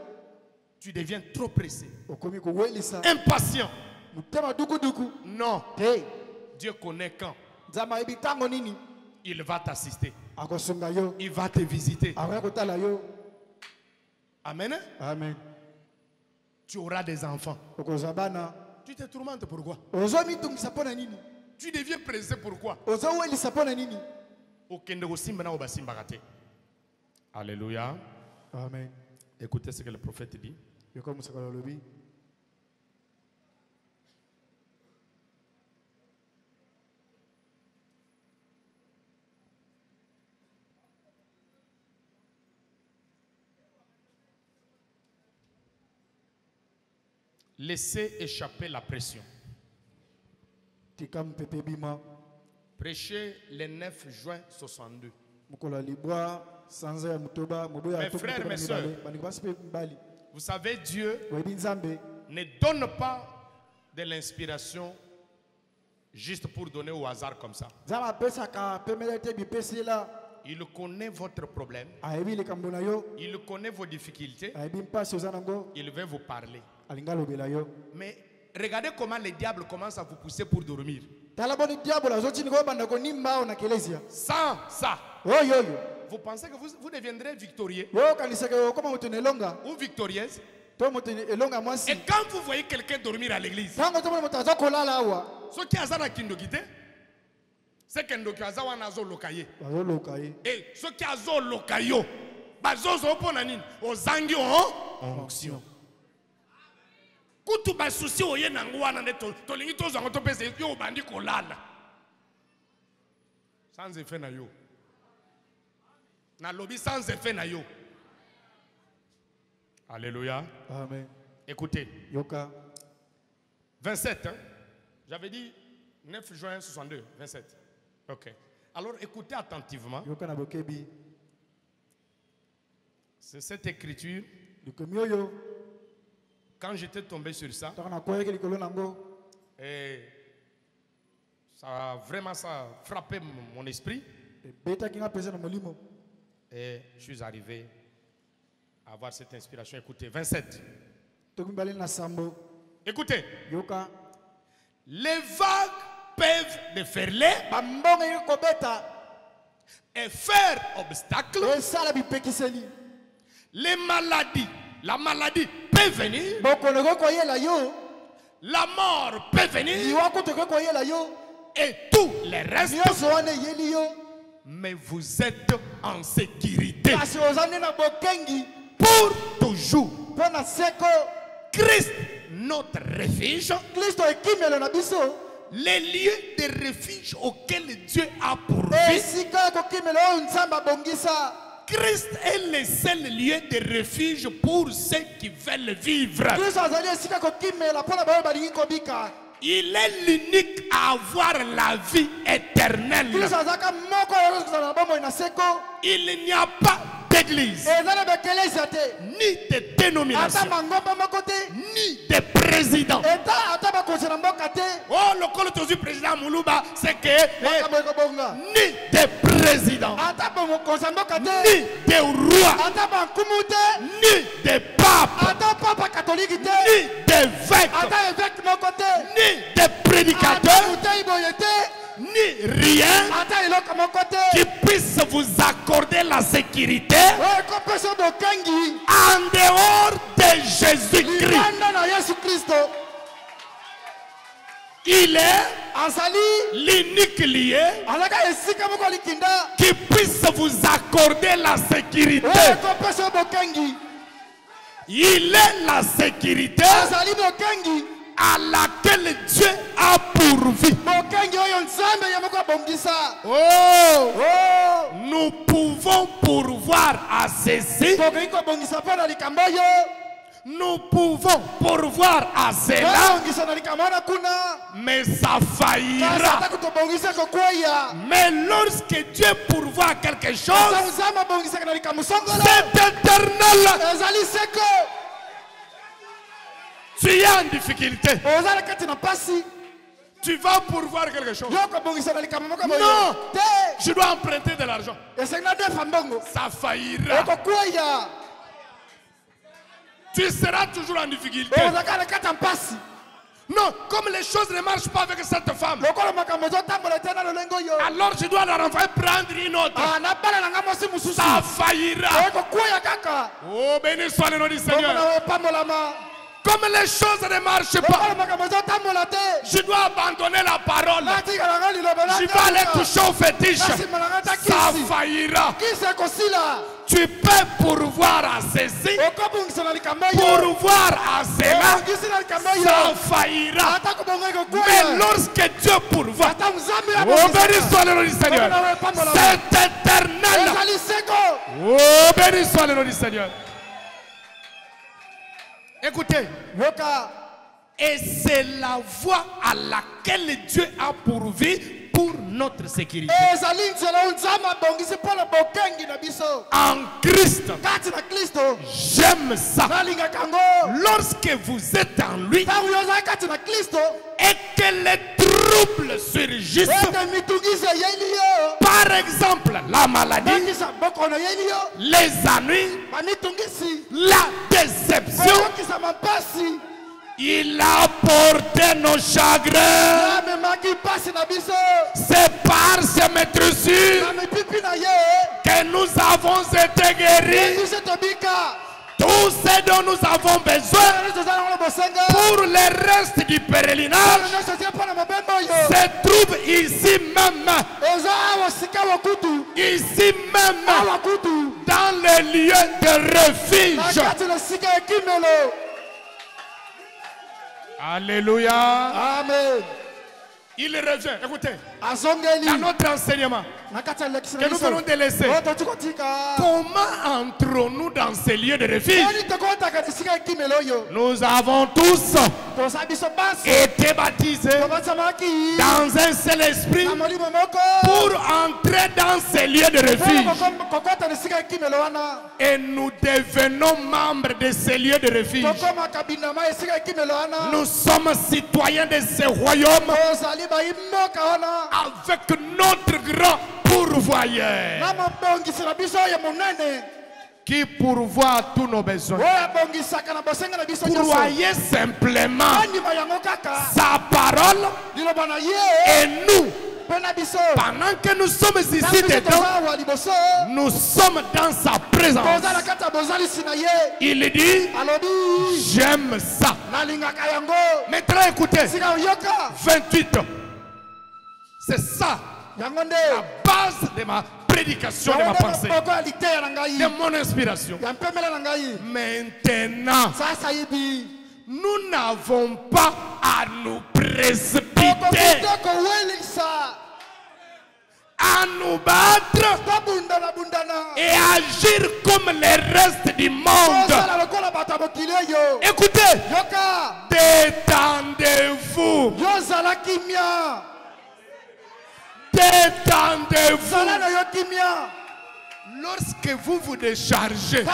Tu deviens trop pressé, Okomi kowelisa. impatient. Motema dukuduku. Non, Te. Dieu connaît quand Nzambe ayebi ntango nini il va t'assister. akosunga yo. Il va te visiter. Akoya kotala yo. Amen. Amen. Tu auras des enfants. Okozwa bana. Tu te tourmentes pourquoi? Ozomitungisa mpo na nini? Tu deviens pressé pourquoi? Ozowelisa mpo na nini? Okende kosimba na obasimbaka te. Alléluia. Amen. Écoutez ce que le prophète dit. Yoko musaka lolobi. Laissez échapper la pression. Tikam pepe bima. Prêchez le 9 juin 62. Mukola libwa sanza ya mutoba moboya Mes frères, mes sœurs. Bani basi pe mbali. Vous savez, Dieu Webi nzambe ne donne pas de l'inspiration juste pour donner au hasard comme ça. nzambe apesaka pemele te bipesila. Il connaît votre problème. Ayebi likambo na yo. Il connaît vos difficultés. Ayebi mpasi oza nango. Il veut vous parler. Alinga lobela yo. Mais regardez comment le diable commence à vous pousser pour dormir. Tala boni diable azotini ko banda ko nimba na kelesia. Sans ça, Oyo. vous pensez que vous deviendrez victorieux Yo kanisaka yo koma mutu nelonga. ou victorieuse. To mutu elonga mwasi. Et quand vous voyez quelqu'un dormir à l'église, Tango to mutu azokolala awa. ce qui a ça kindoki te, c'est kindoki aza wana zo lokaye. Bazoloka ye. Et ce qui a zo lokayo, bazozo pona nini, ozangi onction. Kutu ba souci oye nango wana ne to lingi to zango to pese yo bandi kolala. Sans effet na yo. Na lobby sans effet na yo. Alléluia. Amen. Écoutez, Yoka. 27, hein? J'avais dit 9 juin 62, 27. Ok. Alors écoutez attentivement. Yoka na bokebi. C'est cette écriture. Lukomi oyo. Quand j'étais tombé sur ça, Taka na koyeki likolo nango. et ça a vraiment frappé mon esprit. Betaki nga pesa na molimo. Et je suis arrivé à avoir cette inspiration. Écoutez, 27. Tokumbali na sambo. Écoutez, Yoka. les vagues peuvent déferler Bambonga yoko beta. et faire obstacle. Esala bipekiseli. Les maladies, la maladie peut venir, Bokolo ko yela yo. la mort peut venir Iwako to ko yela yo. et tout le reste. Nyoso wane yeli yo. Mais vous êtes en sécurité Kasi ozane na bokengi. pour toujours. Pona seko. Christ, notre refuge, Kristo ekimelo na biso. les lieux de refuge auxquels Dieu a pourvu. Esika ko kimelo oyo nzamba bongisa. Christ est le seul lieu de refuge pour ceux qui veulent vivre. Kristo azali esika ko kimela pona bayo balingi kobika. Il est l'unique à avoir la vie éternelle. Kristo azaka moko oyo kozala na bomoi na seko. Il n'y a pas de d'église, ni de dénomination, ni de président. Oh, le col du président Moulouba, c'est que ni de président, ni de roi, ni de pape, ni d'évêque, ni de prédicateur, ni rien qui puisse vous accorder la sécurité en dehors de Jésus-Christ. Il est l'unique lié qui puisse vous accorder la sécurité. Il est la sécurité à laquelle Dieu a pourvu. Oh, nous pouvons pourvoir à ceci. Nous pouvons pourvoir à cela, mais ça faillira. Mais lorsque Dieu pourvoit quelque chose, c'est éternel. Tu es en difficulté. Tu vas pourvoir quelque chose. Non, je dois emprunter de l'argent. Ça faillira. Tu seras toujours en difficulté. Non, comme les choses ne marchent pas avec cette femme, alors je dois la renvoyer prendre une autre. Ça faillira. Oh, béni soit le nom du Seigneur. Comme les choses ne marchent pas, je dois abandonner la parole. Je dois aller toucher au fétiche. Ça faillira. Tu peux pourvoir à ceci, pourvoir à cela, ça faillira. Mais lorsque Dieu pourvoit, oh béni soit le nom du Seigneur, c'est éternel. Oh béni soit le nom du Seigneur. Écoutez, et c'est la voie à laquelle Dieu a pourvu pour notre sécurité. En Christ, j'aime ça. Lorsque vous êtes en lui et que les troubles surgissent, par exemple la maladie, les ennuis, la déception, il a porté nos chagrins. C'est par ces maîtresses que nous avons été guéris. Tout ce dont nous avons besoin pour le reste du pèlerinage se trouve ici même. Ici même, dans le lieu de refuge. Alléluia. Amen. Il revient. Écoutez, dans notre enseignement que nous venons de laisser, comment entrons-nous dans ces lieux de refuge? Nous avons tous été baptisés dans un seul esprit pour entrer dans ces lieux de refuge. Et nous devenons membres de ces lieux de refuge. Nous sommes citoyens de ce royaume avec notre grand pourvoyeur qui pourvoit à tous nos besoins. Croyez simplement sa parole et nous, pendant que nous sommes ici dedans, nous sommes dans sa présence. Il dit, j'aime ça. Maintenant écoutez, 28. C'est ça la base de ma prédication, de ma pensée, de mon inspiration. Maintenant, nous n'avons pas à nous précipiter, à nous battre et agir comme les restes du monde. Écoutez, détendez-vous. Détendez-vous. Lorsque vous vous déchargez, vous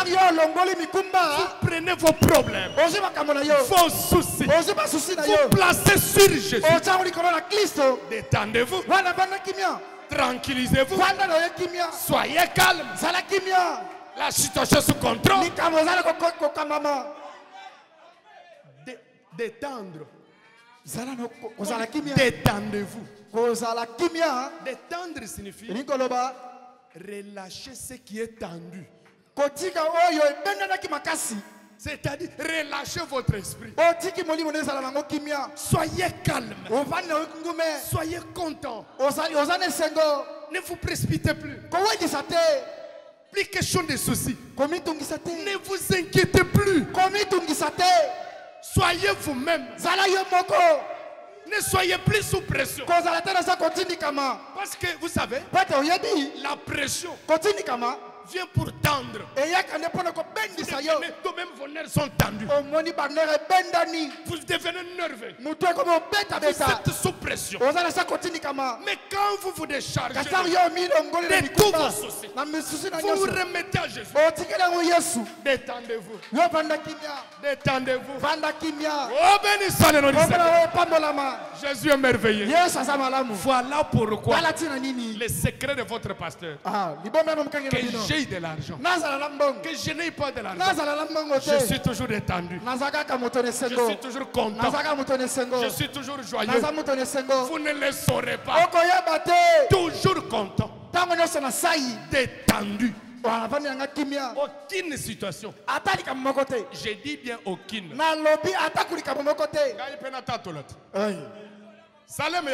prenez vos problèmes, vos soucis, vous placez sur Jésus. Détendez-vous, tranquillisez-vous, soyez calme. La situation sous contrôle. Détendre. Détendez-vous. Détendre signifie relâcher ce qui est tendu. C'est-à-dire relâchez votre esprit. Soyez calme. Soyez content. Ne vous précipitez plus. Plus question de soucis. Ne vous inquiétez plus. Soyez vous-même. Ne soyez plus sous pression. Parce que vous savez, la pression vient pour tendre. Vous-même, vos nerfs sont tendus. Vous devenez nerveux. Vous êtes sous pression. Mais quand vous vous déchargez de tous vos soucis, vous vous remettez à Jésus. Détendez-vous. Détendez-vous. Oh, bénissons le nom du Seigneur. Jésus est merveilleux. Voilà pourquoi le secret de votre pasteur, que j'ai de l'argent, que je n'ai pas de l'argent, je suis toujours détendu, je suis toujours content, je suis toujours joyeux. Vous ne le saurez pas. Toujours content, détendu. Aucune situation. J'ai dit bien aucune. Salem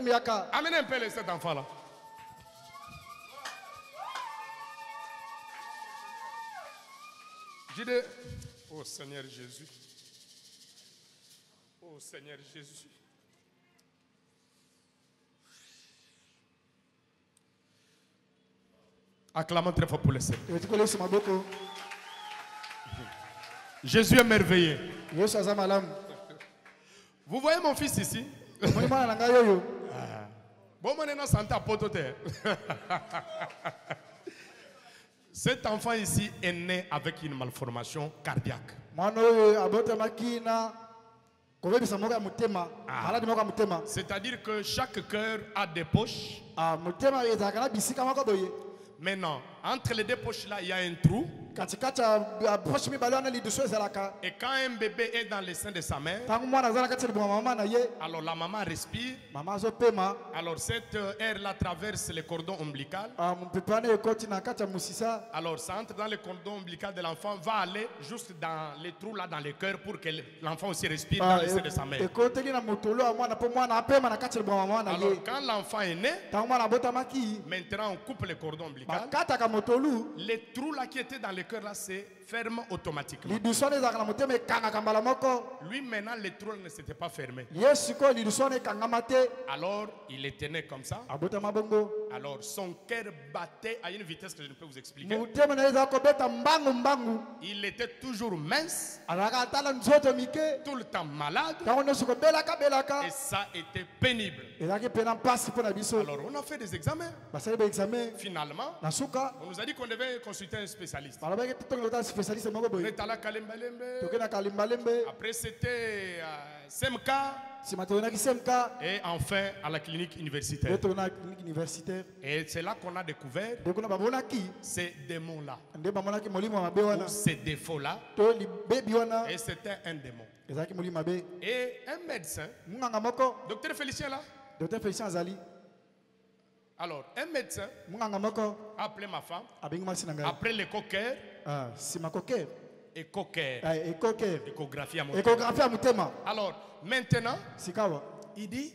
Yaka. Amenez un peu cet enfant-là. Je dis, oh Seigneur Jésus. Oh Seigneur Jésus. Acclamons très fort pour le Seigneur. Jésus est merveilleux. Vous voyez mon fils ici? Cet enfant ici est né avec une malformation cardiaque. C'est-à-dire que chaque cœur a des poches. Maintenant, entre les deux poches-là, il y a un trou. Et quand un bébé est dans le sein de sa mère, alors la maman respire. Alors cette air-là traverse le cordon ombilical. Alors ça entre dans le cordon ombilical de l'enfant, va aller juste dans les trous là dans le cœur pour que l'enfant aussi respire dans le sein de sa mère. Alors quand l'enfant est né, maintenant on coupe le cordon ombilical. Les trous là qui étaient dans le cœur là se ferment automatiquement. Lui maintenant les trous ne s'étaient pas fermés. Alors il était né comme ça. Alors son cœur battait à une vitesse que je ne peux vous expliquer. Il était toujours mince, tout le temps malade, et ça était pénible. Alors on a fait des examens. Finalement, on nous a dit qu'on devait consulter un spécialiste. On est allé à Kalimbalembe. Après c'était SMK. Et enfin à la clinique universitaire. Et c'est là qu'on a découvert ces démons-là, ou ces défauts-là. Et c'était un démon. Et un médecin, docteur Félicien là. Alors, un médecin a appelé ma femme après l'écho-cœur. Échographie à Motema. Alors, maintenant, il dit,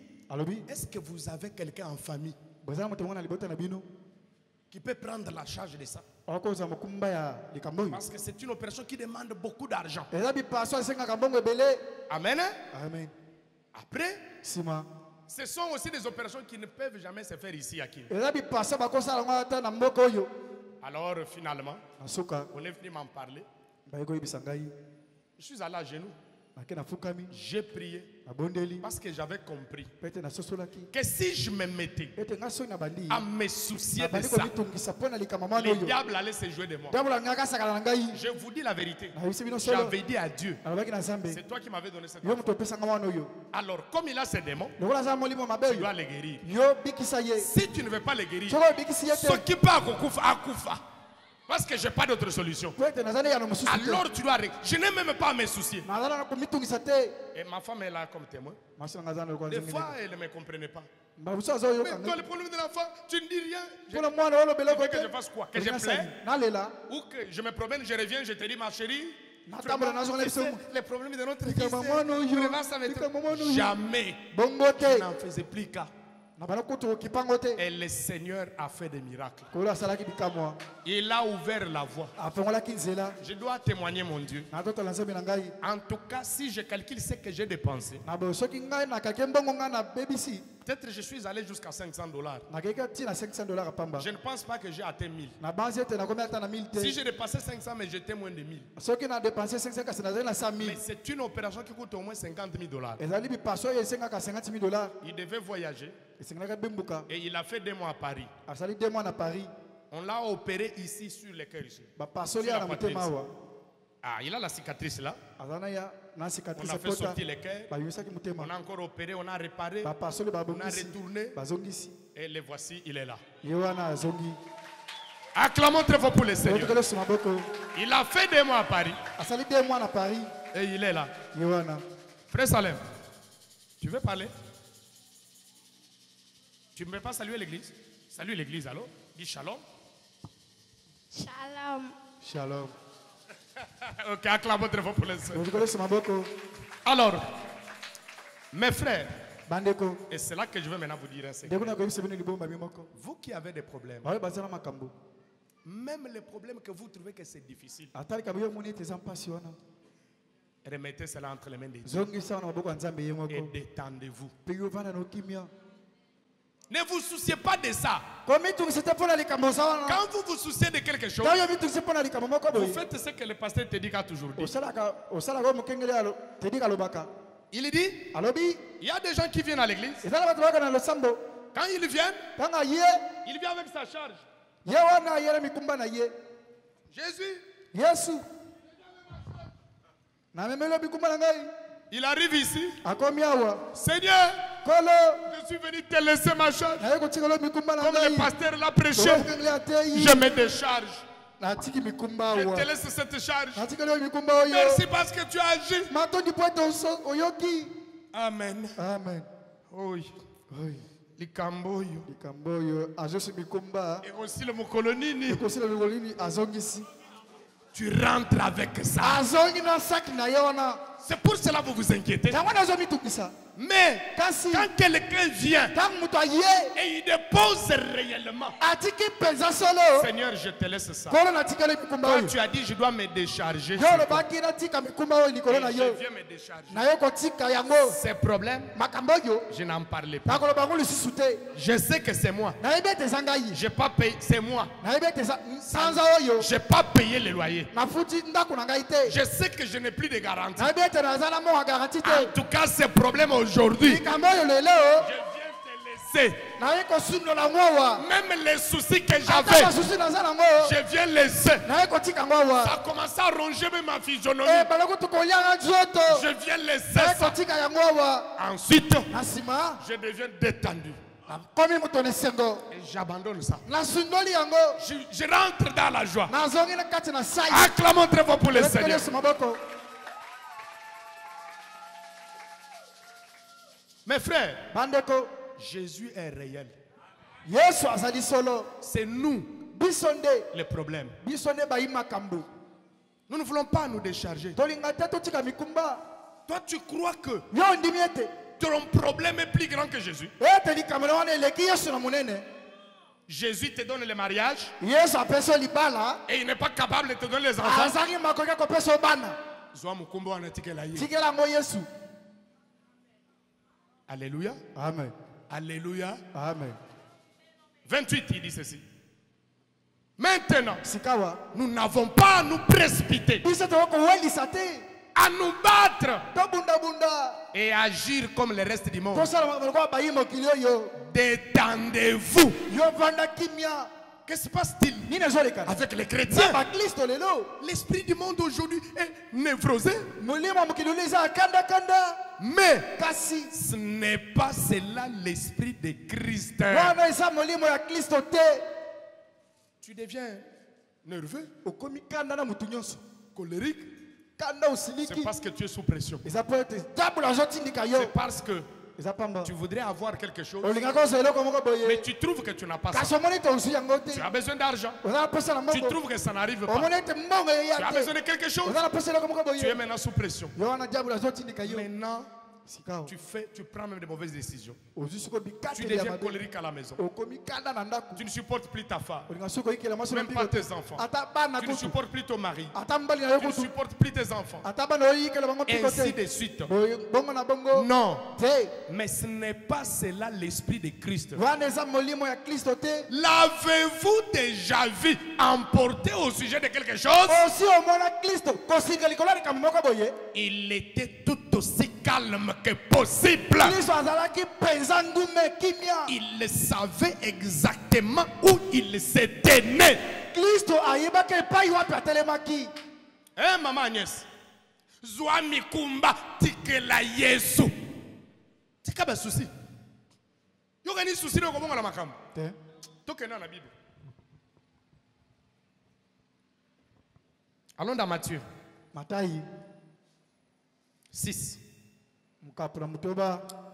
est-ce que vous avez quelqu'un en famille qui peut prendre la charge de ça? Parce que c'est une opération qui demande beaucoup d'argent. Amen. Après, ce sont aussi des opérations qui ne peuvent jamais se faire ici à Kin. Alors finalement, on est venu m'en parler. Je suis allé à genoux. J'ai prié parce que j'avais compris que si je me mettais à me soucier de ça, le diable allait se jouer de moi. Je vous dis la vérité. J'avais dit à Dieu, c'est toi qui m'avais donné cette enfant. Alors, comme il a ces démons, tu dois les guérir. Si tu ne veux pas les guérir, s'occupe à Koufa. Parce que je n'ai pas d'autre solution. Alors tu dois arrêter. Je n'ai même pas à me soucier. Et ma femme est là comme témoin. Des fois, elle ne me comprenait pas. Mais toi, le problème de l'enfant, tu ne dis rien. Je veux que je fasse quoi? Que je plaise? Ou que je me promène, je reviens, je te dis, ma chérie, les problèmes de notre fils, jamais. Je n'en faisais plus cas. Et le Seigneur a fait des miracles. Il a ouvert la voie. Je dois témoigner, mon Dieu. En tout cas, si je calcule ce que j'ai dépensé, peut-être je suis allé jusqu'à $500. Je ne pense pas que j'ai atteint 1000. Si j'ai dépassé 500, mais j'étais moins de 1000. Mais c'est une opération qui coûte au moins $50,000. Il devait voyager. Et il a fait 2 mois à Paris. On l'a opéré ici sur le cœur. Ah, il a la cicatrice là. On a fait sortir le cœur. On a encore opéré, on a réparé. On a retourné. Et le voici, il est là. Acclamons très fort pour le Seigneur. Il a fait 2 mois à Paris. Et il est là. Frère Salem, tu veux parler? Tu ne veux pas saluer l'église? Salue l'église alors. Dis shalom. Shalom. Shalom. Ok, acclamons très fort pour le Seigneur. Alors, mes frères, et c'est là que je vais maintenant vous dire un secret. Vous qui avez des problèmes, même les problèmes que vous trouvez que c'est difficile, remettez cela entre les mains de Dieu et détendez-vous. Ne vous souciez pas de ça. Quand vous vous souciez de quelque chose, vous faites ce que le pasteur te dit qu'a toujours dit. Il dit, il y a des gens qui viennent à l'église. Quand ils viennent, il vient avec sa charge. Jésus, il arrive ici. Seigneur, je suis venu te laisser ma charge. Comme le pasteur l'a prêché, je me décharge. Je te laisse cette charge. Merci parce que tu as agi. Amen. Amen. Oui. Likamboyo. Et aussi le Mokolonini. Tu rentres avec ça. C'est pour cela que vous vous inquiétez. Mais quand quelqu'un vient et il dépose réellement, Seigneur, je te laisse ça. Quand tu as dit je dois me décharger, et je viens me décharger. Ces problèmes, je n'en parlais pas. Je sais que c'est moi. Je n'ai pas payé, c'est moi. Je n'ai pas payé le loyer. Je sais que je n'ai plus de garantie. En tout cas, ces problèmes aujourd'hui, je viens te laisser. Même les soucis que j'avais, je viens laisser. Ça a commencé à ronger même ma physionomie. Je viens laisser ça. Ensuite, je deviens détendu. Et j'abandonne ça. Je rentre dans la joie. Acclamons très fort pour le Seigneur. Mes frères, Jésus est réel. C'est nous le problème. Nous ne voulons pas nous décharger. Toi, tu crois que ton problème est plus grand que Jésus. Jésus te donne le mariage et il n'est pas capable de te donner les enfants. Alléluia. Amen. Alléluia. Amen. 28, il dit ceci. Maintenant, nous n'avons pas à nous précipiter à nous battre et agir comme le reste du monde. Détendez-vous. Qu'est-ce qui se passe-t-il avec les chrétiens? L'esprit du monde aujourd'hui est névrosé. Mais ce n'est pas cela l'esprit de Christ. Tu deviens nerveux, colérique. C'est parce que tu es sous pression. C'est parce que tu voudrais avoir quelque chose, mais tu trouves que tu n'as pas ça. Tu as besoin d'argent. Tu trouves que ça n'arrive pas. Tu as besoin de quelque chose. Tu es maintenant sous pression. Maintenant, tu prends même de mauvaises décisions. Tu deviens colérique à la maison. Tu ne supportes plus ta femme, même pas tes enfants. Tu ne supportes plus ton mari. Tu ne supportes plus tes enfants. Et ainsi de suite. Non, mais ce n'est pas cela l'esprit de Christ. L'avez-vous déjà vu emporté au sujet de quelque chose? Il était tout aussi calme que possible. Il savait exactement où il s'était né. Hein, maman Agnès? Zwa mikumba tikela Yesu. Tika ba souci. Yo gani souci na ko la makam. Tokena na Bible. Allons dans Matthieu 6.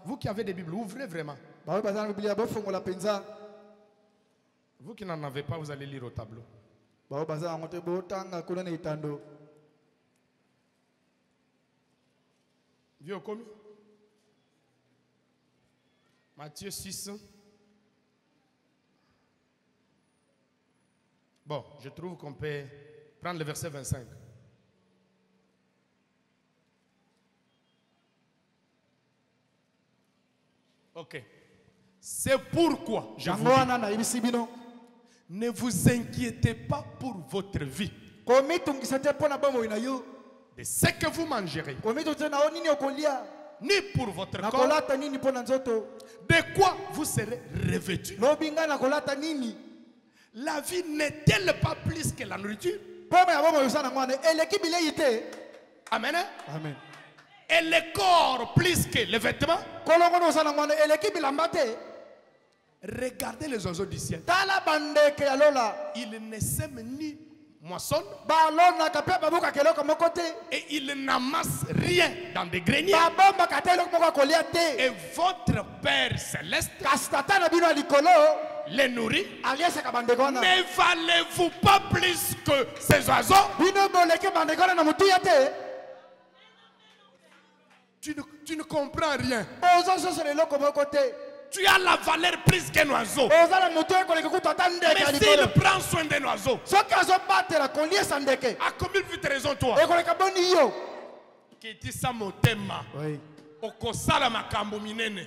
Vous qui avez des Bibles, ouvrez vraiment. Vous qui n'en avez pas, vous allez lire au tableau. Vieux commis. Matthieu 6. Bon, je trouve qu'on peut prendre le verset 25. Ok. C'est pourquoi je vous dis, ne vous inquiétez pas pour votre vie, de ce que vous mangerez, ni pour votre corps, de quoi vous serez revêtus. La vie n'est-elle pas plus que la nourriture? Amen. Amen. Et le corps plus que les vêtements? Regardez les oiseaux du ciel. Ils ne sèment ni moissonnent, et ils n'amassent rien dans des greniers. Et votre Père céleste les nourrit. Ne valez-vous pas plus que ces oiseaux? Tu ne comprends rien. Tu as la valeur plus qu'un oiseau. Mais s'il prend soin d'un oiseau, à combien de raison toi? Kitisa motema. Okosala makambo minene.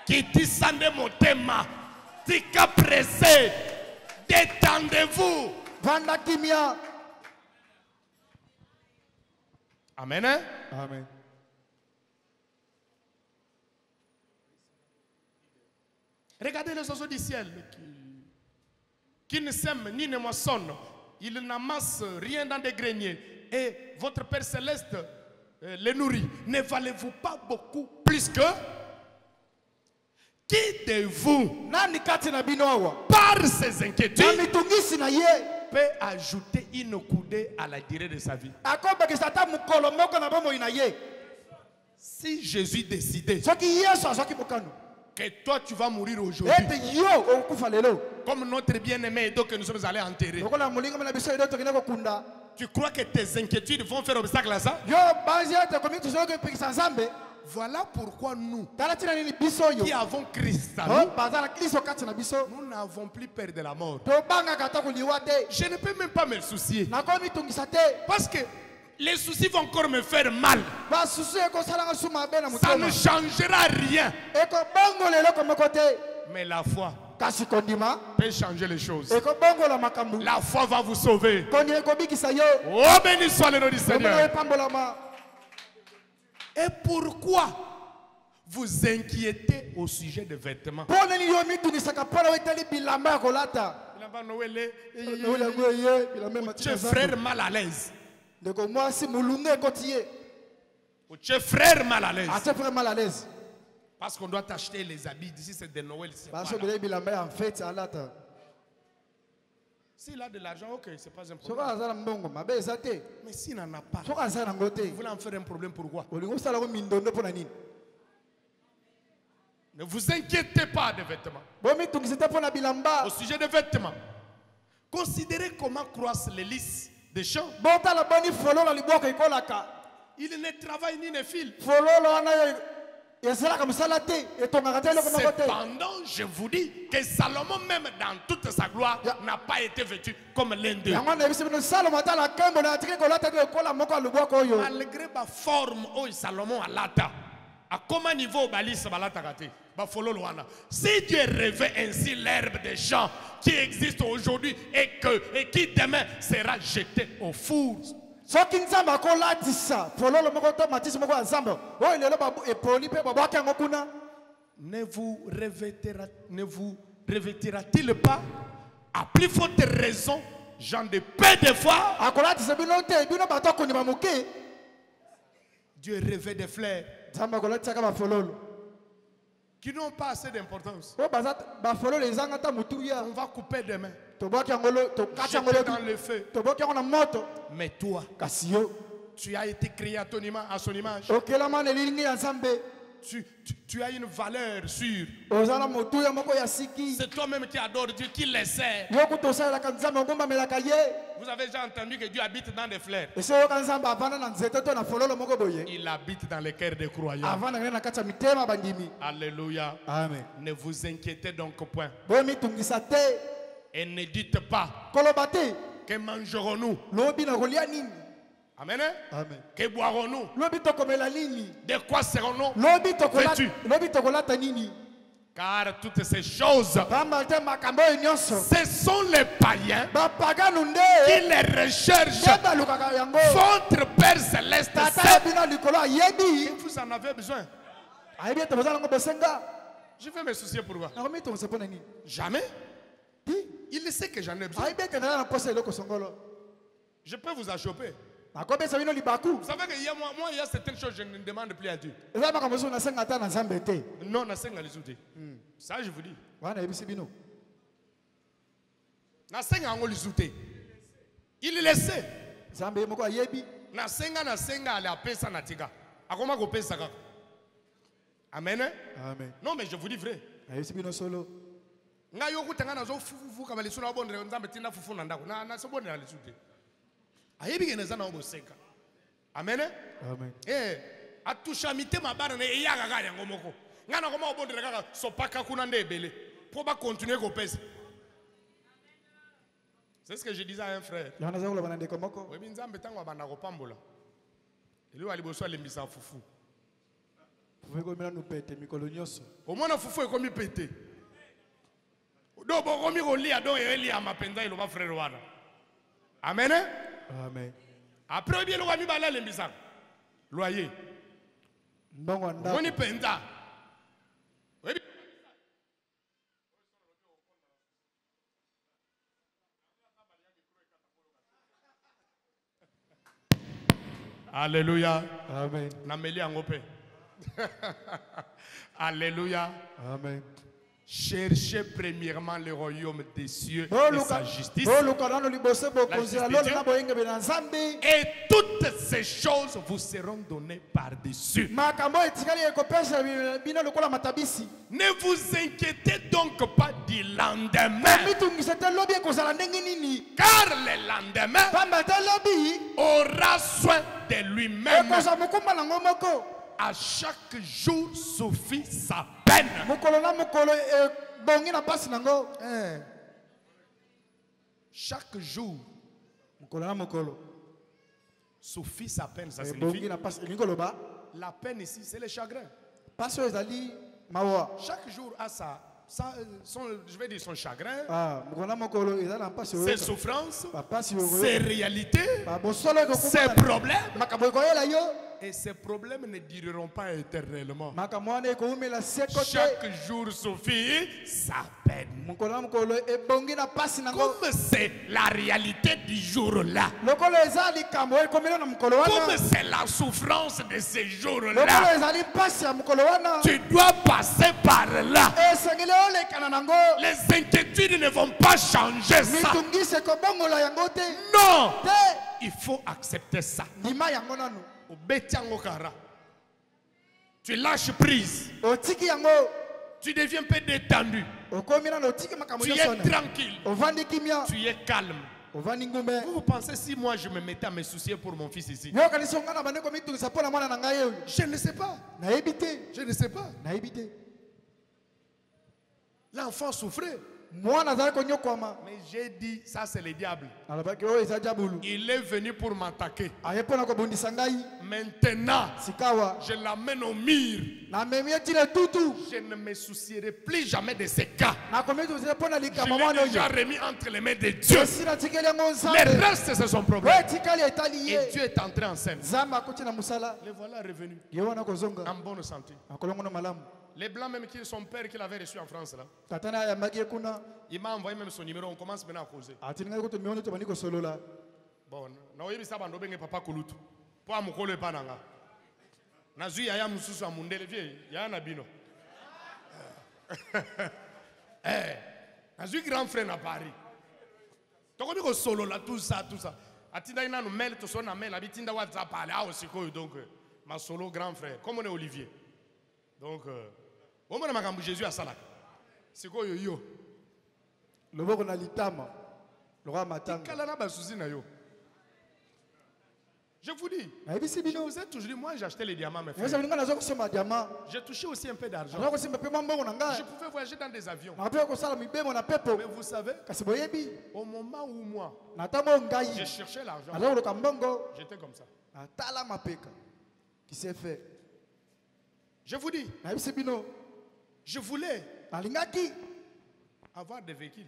Kitisa nde motema. Tika pressé. Détendez-vous. Amen. Amen. Regardez les oiseaux du ciel qui ne sèment ni ne moissonnent. Ils n'amassent rien dans des greniers. Et votre Père céleste les nourrit. Ne valez-vous pas beaucoup plus que? Qui de vous, par ses inquiétudes, peut ajouter une coudée à la durée de sa vie? Si Jésus décidait que toi tu vas mourir aujourd'hui, comme notre bien-aimé Edo que nous sommes allés enterrer, tu crois que tes inquiétudes vont faire obstacle à ça? Voilà pourquoi nous qui avons Christ à nous, nous n'avons plus peur de la mort. Je ne peux même pas me soucier, parce que les soucis vont encore me faire mal. Ça ne changera rien. Mais la foi peut changer les choses. La foi va vous sauver. Oh, béni soit le nom du Seigneur. Et pourquoi vous inquiétez au sujet des vêtements? Tu frère mal à l'aise. Tu frère mal à l'aise. Parce qu'on doit t'acheter les habits. D'ici c'est de Noël. S'il a de l'argent, ok, c'est pas un problème. Mais s'il n'en a pas, vous voulez en faire un problème, pourquoi? Ne vous inquiétez pas des vêtements. Au sujet des vêtements, considérez comment croissent les lys des champs. Il ne travaille ni ne file. Cependant, je vous dis que Salomon, même dans toute sa gloire, n'a pas été vêtu comme l'un d'eux. Malgré la forme où Salomon a lata, à comment niveau balise balata gâté. Si Dieu revêt ainsi l'herbe des champs qui existe aujourd'hui et qui demain sera jeté au four. Ne vous revêtira-t-il pas à plus forte raison, genre de peu de fois? Dieu revêt des fleurs qui n'ont pas assez d'importance. On va couper demain, jeter dans le feu. Mais toi, tu as été créé à son image. Tu as une valeur sûre. C'est toi-même qui adore Dieu, qui le sait. Vous avez déjà entendu que Dieu habite dans les fleurs. Il habite dans les cœurs des croyants. Alléluia. Amen. Ne vous inquiétez donc point. Et ne dites pas que mangerons-nous? Amen. Amen. Que boirons-nous? De quoi serons-nous vêtus? Car toutes ces choses, ce sont les païens qui les recherchent. Votre Père Céleste sait que vous en avez besoin. Je vais me soucier pour vous. Jamais. Il sait que j'en ai besoin. Je peux vous achoper. Vous savez que moi, il y a certaines choses que je ne demande plus à Dieu. Non, ça je vous dis. Il le sait. Amen. Non, mais je vous dis vrai. Amen. Amen. Eh, atushamite mabara ne yaga yango moko. Ngana koma obondela kaka sopaka kuna ndebele. Pour pas continuer ko pesa. C'est ce que je disais à un frère. Oui, nzambe tango abanda ko pambola. Ele wali boso alembisa fufu. Au moins fufu e komi pété. Do bo komi ko lia do eli amapenza ilo ba frère wana. Amen. Amen. Après, bien, le roi Mibala l'embisa. Loyer. On y penda. Alléluia. Amen. Nameli Angope. Alléluia. Amen. Cherchez premièrement le royaume des cieux et sa justice. Et toutes ces choses vous seront données par-dessus. Ne vous inquiétez donc pas du lendemain. Car le lendemain aura soin de lui-même. À chaque jour suffit sa peine. Chaque jour suffit sa peine. Ça signifie la peine ici, c'est le chagrin. Chaque jour a sa je vais dire son chagrin, ses ses souffrances, ses réalités, ses problèmes. Et ces problèmes ne dureront pas éternellement. Chaque jour suffit sa peine. Comme c'est la réalité du jour-là, comme c'est la souffrance de ces jours-là, tu dois passer par là. Les inquiétudes ne vont pas changer ça. Non, il faut accepter ça. Tu lâches prise. Tu deviens un peu détendu. Tu es tranquille. Tu es calme. Vous pensez si moi je me mettais à me soucier pour mon fils ici? Je ne sais pas. Je ne sais pas. L'enfant souffrait. Mais j'ai dit, ça c'est le diable. Il est venu pour m'attaquer. Maintenant, je l'amène au mur. Je ne me soucierai plus jamais de ces cas. Je l'ai déjà remis entre les mains de Dieu. Le reste, c'est son problème. Et Dieu est entré en scène. Le voilà revenu en bonne santé. Les blancs même qui son père qu'il avait reçu en France là. Il m'a envoyé même son numéro, on commence maintenant à causer. Bon, naoyebi ça bando benge papa kulutu. Po amukolo epananga. Nazui ya mususu amundele vie, ya na bino. Nazui grand frère na Paris. Toko biko solo là tout ça. Atinda ina no mail to sona mail abitinda WhatsApp ala aussi donc ma solo grand frère. Comme on est Olivier. Donc au moment où Jésus a salak. C'est quoi yo? Le mot na litama. Le roi matanga. Kalana ba souci na yo. Je vous dis. Je vous ai toujours dit, moi j'ai acheté les diamants mes frères. J'ai touché aussi un peu d'argent. Je pouvais voyager dans des avions. Mais vous savez, au moment où moi j'ai cherché l'argent, j'étais comme ça. Qui s'est fait? Je vous dis, je voulais avoir des véhicules.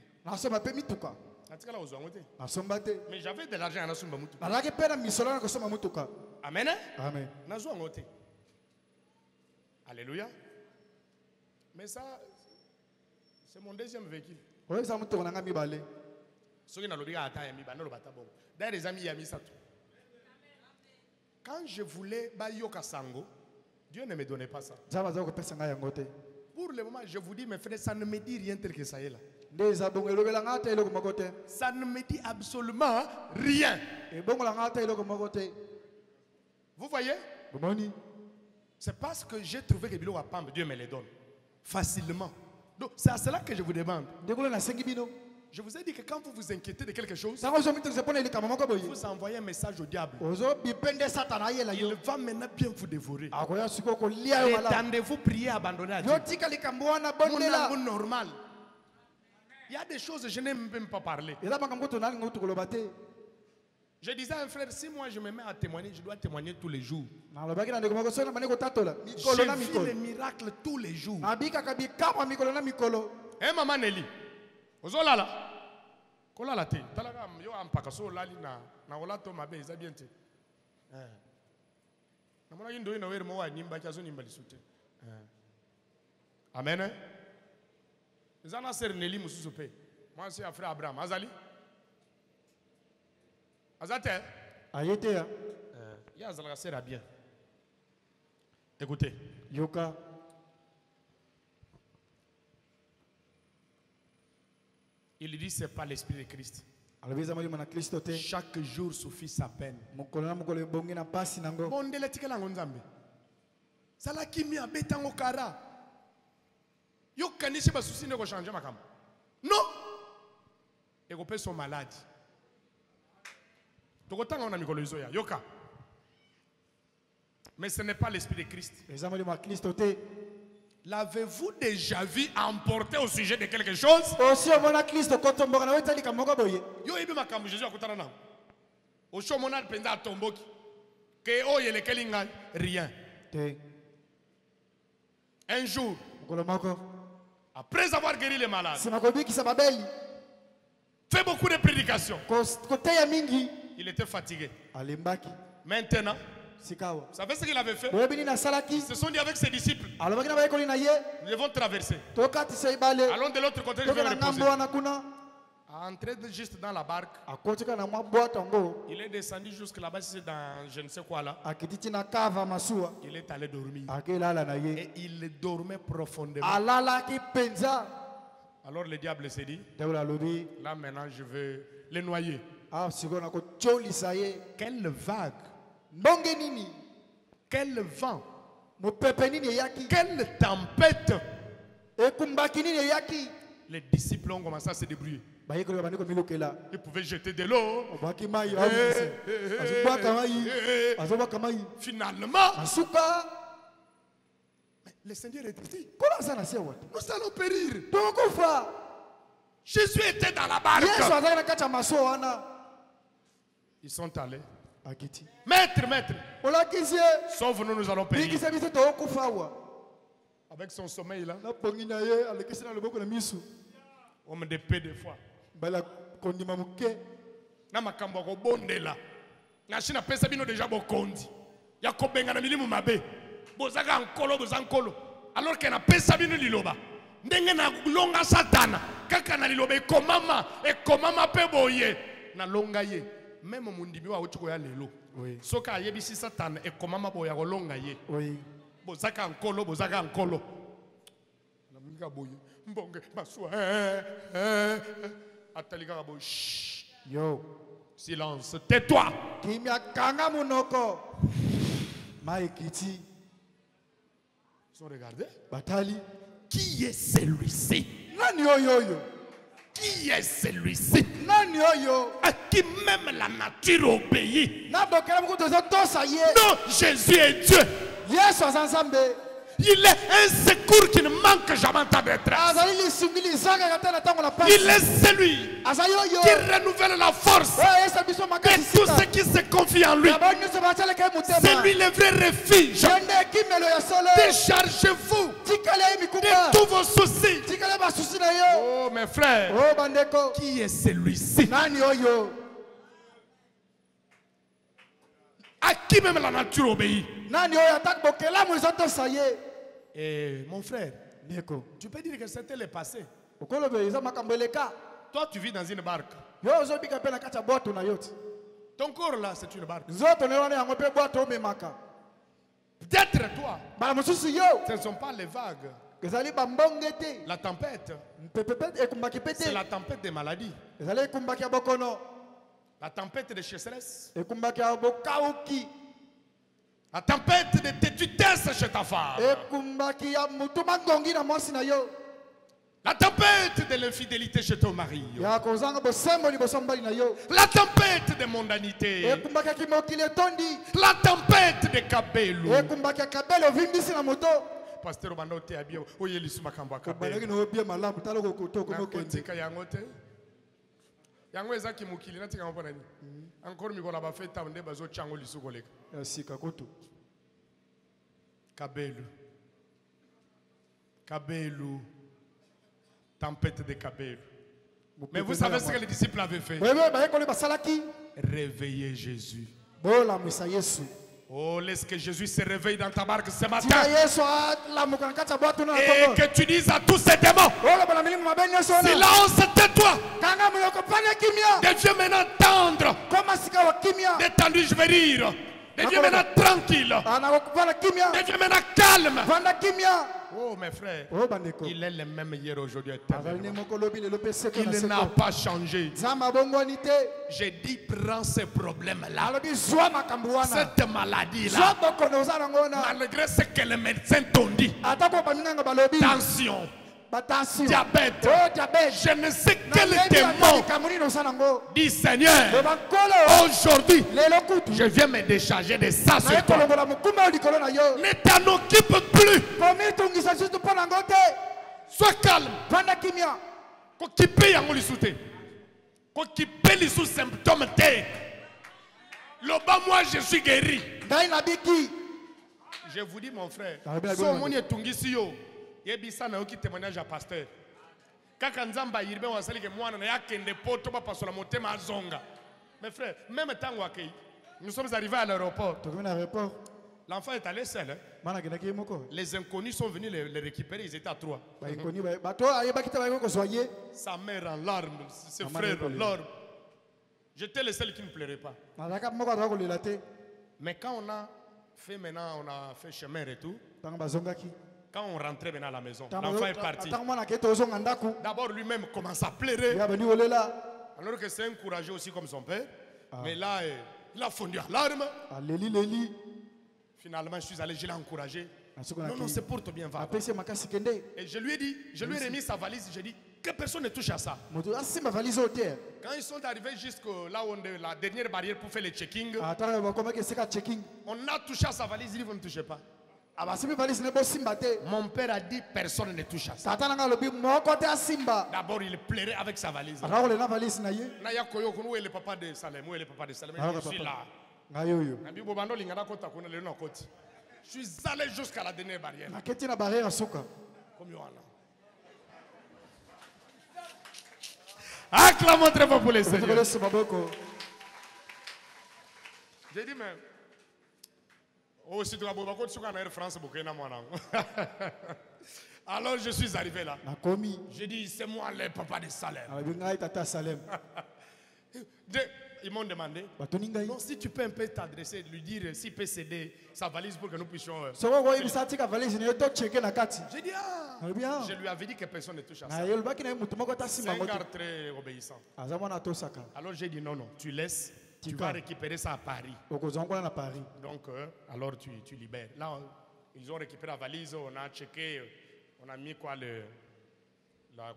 Mais j'avais de l'argent à Nasumba Moutou. Amen. Amen. Alléluia. Mais ça, c'est mon deuxième véhicule. Quand je voulais Bayoka Sango, Dieu ne me donnait pas ça. Pour le moment, je vous dis, mes frères, ça ne me dit rien tel que ça est là. Ça ne me dit absolument rien. Vous voyez? C'est parce que j'ai trouvé que Bilo Apam, Dieu me les donne facilement. Donc c'est à cela que je vous demande. Je vous ai dit que quand vous vous inquiétez de quelque chose, vous envoyez un message au diable. Il va maintenant bien vous dévorer. Attendez-vous prier, abandonner à Dieu. Normal. Il y a des choses que je n'aime même pas parler. Je disais à un frère, si moi je me mets à témoigner, je dois témoigner tous les jours. Je vis les miracles tous les jours. Eh maman Nelly, ozolala, kolala te, talaga yo ampaka so lali na olato mabe ezabiente. Na mona yindo ina were mo wa nyimba kyazo nyimba lisute. Amen. Zana ser Nelly mususu pe. Moi c'est frère Abraham, Azali. Azate. Ayete. Ya Azala sera bien. Écoutez. Yoka. Il dit c'est pas l'esprit de Christ. Chaque jour suffit sa peine. Bondele tikala ngonzambe. Sala kimia betango kara. Yo kanisi ba souci ne ko changer makam. Non. Et ko pe son malade. Tokotanga na mikolo izo ya. Yoka. Mais ce n'est pas l'esprit de Christ. L'avez-vous déjà vu emporter au sujet de quelque chose? Yo ibi makambu Jésus akutana na. Osho mona penza tomboki. Ke oye le kelinga rien. Un jour, Après avoir guéri les malades, C'est ma copine qui s'appelle. fait beaucoup de prédications. Côté ya mingi. Il était fatigué. Alimbaki. Maintenant, Sikawa. vous savez ce qu'il avait fait? Boyebini na salaki. Ils se sont dit avec ses disciples, Alobaki na bayekoli na ye. nous devons traverser. Toka tisebale. Allons de l'autre côté, je vais Toka na reposer. ngambo wana kuna. Entré juste dans la barque, Akotika na mwa boîte ngo. il est descendu jusque là-bas, c'est dans je ne sais quoi là. Akititi na kava masua. Il est allé dormir. Akelala na ye. Et il dormait profondément. Alala ki penza. Alors le diable s'est dit, Tebula lobi. là maintenant je vais les noyer. Ah sikona ko cholisa ye. Quelle vague, Ndonge nini? quel vent, Mo pepe nini yaki? quelle tempête. Ekumbaki nini yaki? Les disciples ont commencé à se débrouiller. Bayekoli bani ko milokela. Ils pouvaient jeter de l'eau. Obaki mai abisi. Azubaka mai. Azubaka mai. Finalement, Asuka. le Seigneur est dit, Kola sana sewa. nous allons périr. Tokufa. Jésus était dans la Yesu barque. azali na kacha maso wana. Ils sont allés. Akiti. Maître, maître, Olakizie. sauve-nous, nous allons périr. Bikisa biso tokufa wa. Avec son sommeil là, Na pongi na ye alekisi na loboko na misu. homme de paix des fois. Bala kondima muke. Na makambo ko bondela. Na china pesa bino déjà bokondi. Ya ko benga na milimu mabe. Bozaka nkolo bozankolo. Alors que na pesa bino liloba. Ndenge na longa satana. Kaka na liloba ekomama pe boye. Na longa ye. Même mundimi wa otiko ya lelo. Oui. Soka ayebisi satana ekomama boya ko longa ye. Oui. Bozaka nkolo. Na minga boye. Mbonge baswa. Atalika boye. Chut. Yo. Silence, tais-toi. Kimya kanga munoko. Maikiti. Ils ont regardé. Batali. Qui est celui-ci? Nani oyo? Qui est celui-ci? Nani oyo? À qui même la nature obéit? Na bokela mukuto zo tosa ye. Non, Jésus est Dieu. Yesu azanzambe. Il est un secours qui ne manque jamais en ta détresse. Azali lisungili zanga katana tango na pasi. Il est celui Azali oyo. qui renouvelle la force Ouais, esa biso makasi. de tous ceux qui se confient en lui. C'est lui le vrai refuge. Jende kimelo ya solo. Déchargez-vous Tikale de mikuma. tous vos soucis. Tikale basusi na yo. Oh mes frères, Oh bandeko. qui est celui-ci? Nani oyo? À qui même la nature obéit? Nani oyo atak bokela mu zoto saye. Et mon frère, Neko. tu peux dire que c'était le passé. Okolo be za makambeleka. Toi, tu vis dans une barque. Yo zo bika pe na kacha boto na yote. Ton corps là, c'est une barque. Zoto ne wana yango pe boto me maka. Peut-être toi, Bala mususu yo. ce ne sont pas les vagues. Ezali bambongete. La tempête, Pepepet ekumbaki c'est pete. la tempête des maladies. Ezali ekumbaki ya bokono. La tempête de sécheresse. Ekumbaki ya bokauki. La tempête de tétutesse chez ta femme. Ekumbaki ya mutuma ngongi na mwasi na yo. La tempête de l'infidélité chez ton mari. Ya kozanga bosembo liboso mbali na yo. La tempête de mondanité. Ekumbaki ya kimokili etondi. La tempête de kabelu. Ekumbaki ya kabelo vimbisi na moto. Pasteur Obando te abio. Oye lisu makambo Bandaki kabelu. na obie malamu talo ko koto ko no kenze. Nakotika yango te. Yango ezaki mukili natika mpona ni. Encore mikola ba feta nde bazo chango lisu koleka. Ya sika koto. Kabelu. Kabelu. Tempête de Kabelu. Mais vous savez ce que les disciples avaient fait? Wewe bayekoli basalaki. Réveiller Jésus. Bola mwisa Yesu. Oh, laisse que Jésus se réveille dans ta barque ce matin. Tia Yesu alamuka na kacha boto na Et kongo. que tu dises à tous ces démons, Ola bala milimu mabeni Yesu ona. silence, tais-toi. Kanga muloko fanya kimya. Deviens maintenant tendre. Koma sika wa kimya. Détendu, je vais rire. Deviens maintenant tranquille. Ana kufanya kimya. Deviens maintenant calme. Vanda kimya. Oh, mes frères, Oh bandeko. il est le même hier, aujourd'hui, Azali ne éternellement. moko lobi le lope seko na Il n'a seko. pas changé. Zama bongwani te. J'ai dit, prends ces problèmes-là. Alobi zwa makambu wana. Cette maladie-là. Zwa bokono ozana ngona. Malgré ce que les médecins t'ont dit, Atako baminanga balobi. tension, Batension. diabète, Oh diabète. je ne sais quel Nayebi démon kamuni no sana ngo. dit Seigneur, Bankolo. aujourd'hui, Lelo kutu. je viens me décharger de ça Na sur toi. ekolongola mukuma likolo na yo. Ne t'en occupe plus. Komi tungisa juste pona ngote. Sois calme. Vanda kimya. Kokipe yango lisute. Kokipe lisu symptôme te. Loba, moi je suis guéri. Dai na biki. Je vous dis mon frère, Ah, bien, so bien, moni etungisi yo. Yebisa na yoki témoignage à pasteur. Kaka nzamba yirbe wasali ke mwana na yakende poto ba pasola motema azonga. Mes frères, même temps wakei, nous sommes arrivés à l'aéroport. L'enfant est allé seul. Hein? Les inconnus sont venus les récupérer, ils étaient à 3. Sa mère en larmes, ses frères en larmes. J'étais le seul qui ne pleurait pas. Mais quand on a fait chemin et tout, quand on rentrait maintenant à la maison, l'enfant est parti. D'abord lui-même commence à pleurer. Alors que c'est un courageux aussi comme son père. Mais là, il a fondu en larmes. Finalement, je suis allé, je l'ai encouragé. Non, non, c'est pour ton bien. Va. Et je lui ai dit, je lui ai remis sa valise. J'ai dit que personne ne touche à ça. Quand ils sont arrivés jusqu'à là où on est, la dernière barrière pour faire le checking, on a touché à sa valise. Il dit, vous ne touchez pas. Mon père a dit personne ne touche à ça. D'abord il pleurait avec sa valise. Où est le papa de Salem? Où est le papa de Salem? Je suis là. Je suis allé jusqu'à la dernière barrière. Acclamons très fort pour les Seigneurs. J'ai dit mais oh, si tu as Air France, alors je suis arrivé là. J'ai dit, c'est moi le papa de Salem. Ils m'ont demandé, non, si tu peux un peu t'adresser, lui dire s'il peut céder sa valise pour que nous puissions. J'ai dit, ah, je lui avais dit que personne ne touche à ça. C'est un gars très obéissant. Alors j'ai dit, non, non, tu laisses. Tu vas récupérer ça à Paris. Donc, alors tu libères. Là, ils ont récupéré la valise, on a checké, on a mis quoi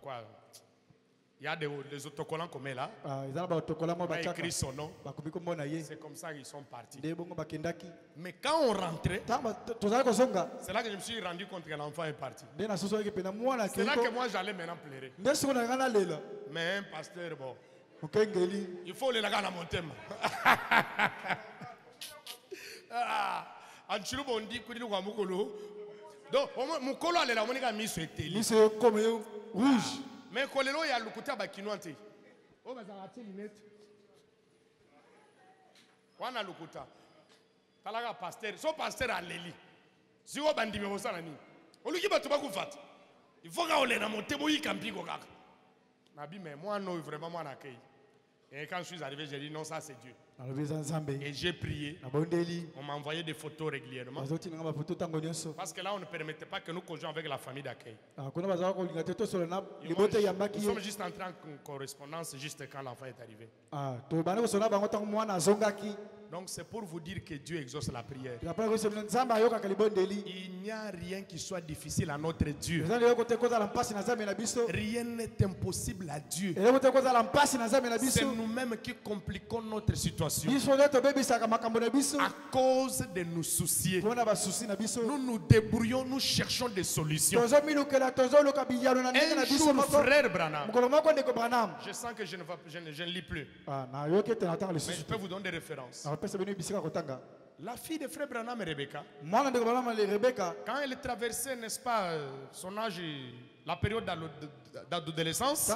quoi. Il y a des autocollants qu'on met là. On a écrit son nom. C'est comme ça qu'ils sont partis. Mais quand on rentrait, c'est là que je me suis rendu compte que l'enfant est parti. C'est là que moi j'allais maintenant pleurer. Mais un pasteur, bon. Il faut les lagar à mon thème. Donc, mon colo allait la monnaie à mis sur télé. Rouge. Mais colelo il y a le côté bakinoante. Oh, mais ça a tiré lunette. On a le côté. Talaga pasteur, son pasteur a l'éli. Si on bandi me ça nani. On lui dit bah tu vas faire. Il faut qu'on les na mon thème il campi ko kaka. Nabi mais moi non vraiment moi n'accueille. Et quand je suis arrivé, j'ai dit non, ça c'est Dieu. Et j'ai prié. On m'a envoyé des photos régulièrement. Parce que là, on ne permettait pas que nous causions avec la famille d'accueil. Nous sommes juste entrés en correspondance juste quand l'enfant est arrivé. Donc c'est pour vous dire que Dieu exauce la prière. Il n'y a rien qui soit difficile à notre Dieu. Rien n'est impossible à Dieu. C'est nous-mêmes qui compliquons notre situation. À cause de nos soucis. Nous nous débrouillons, nous cherchons des solutions. Un jour, frère Branham, je sens que je ne lis plus. Mais je peux vous donner des références. La fille de frère Branham et Rebecca, quand elle traversait, n'est-ce pas, son âge, la période d'adolescence,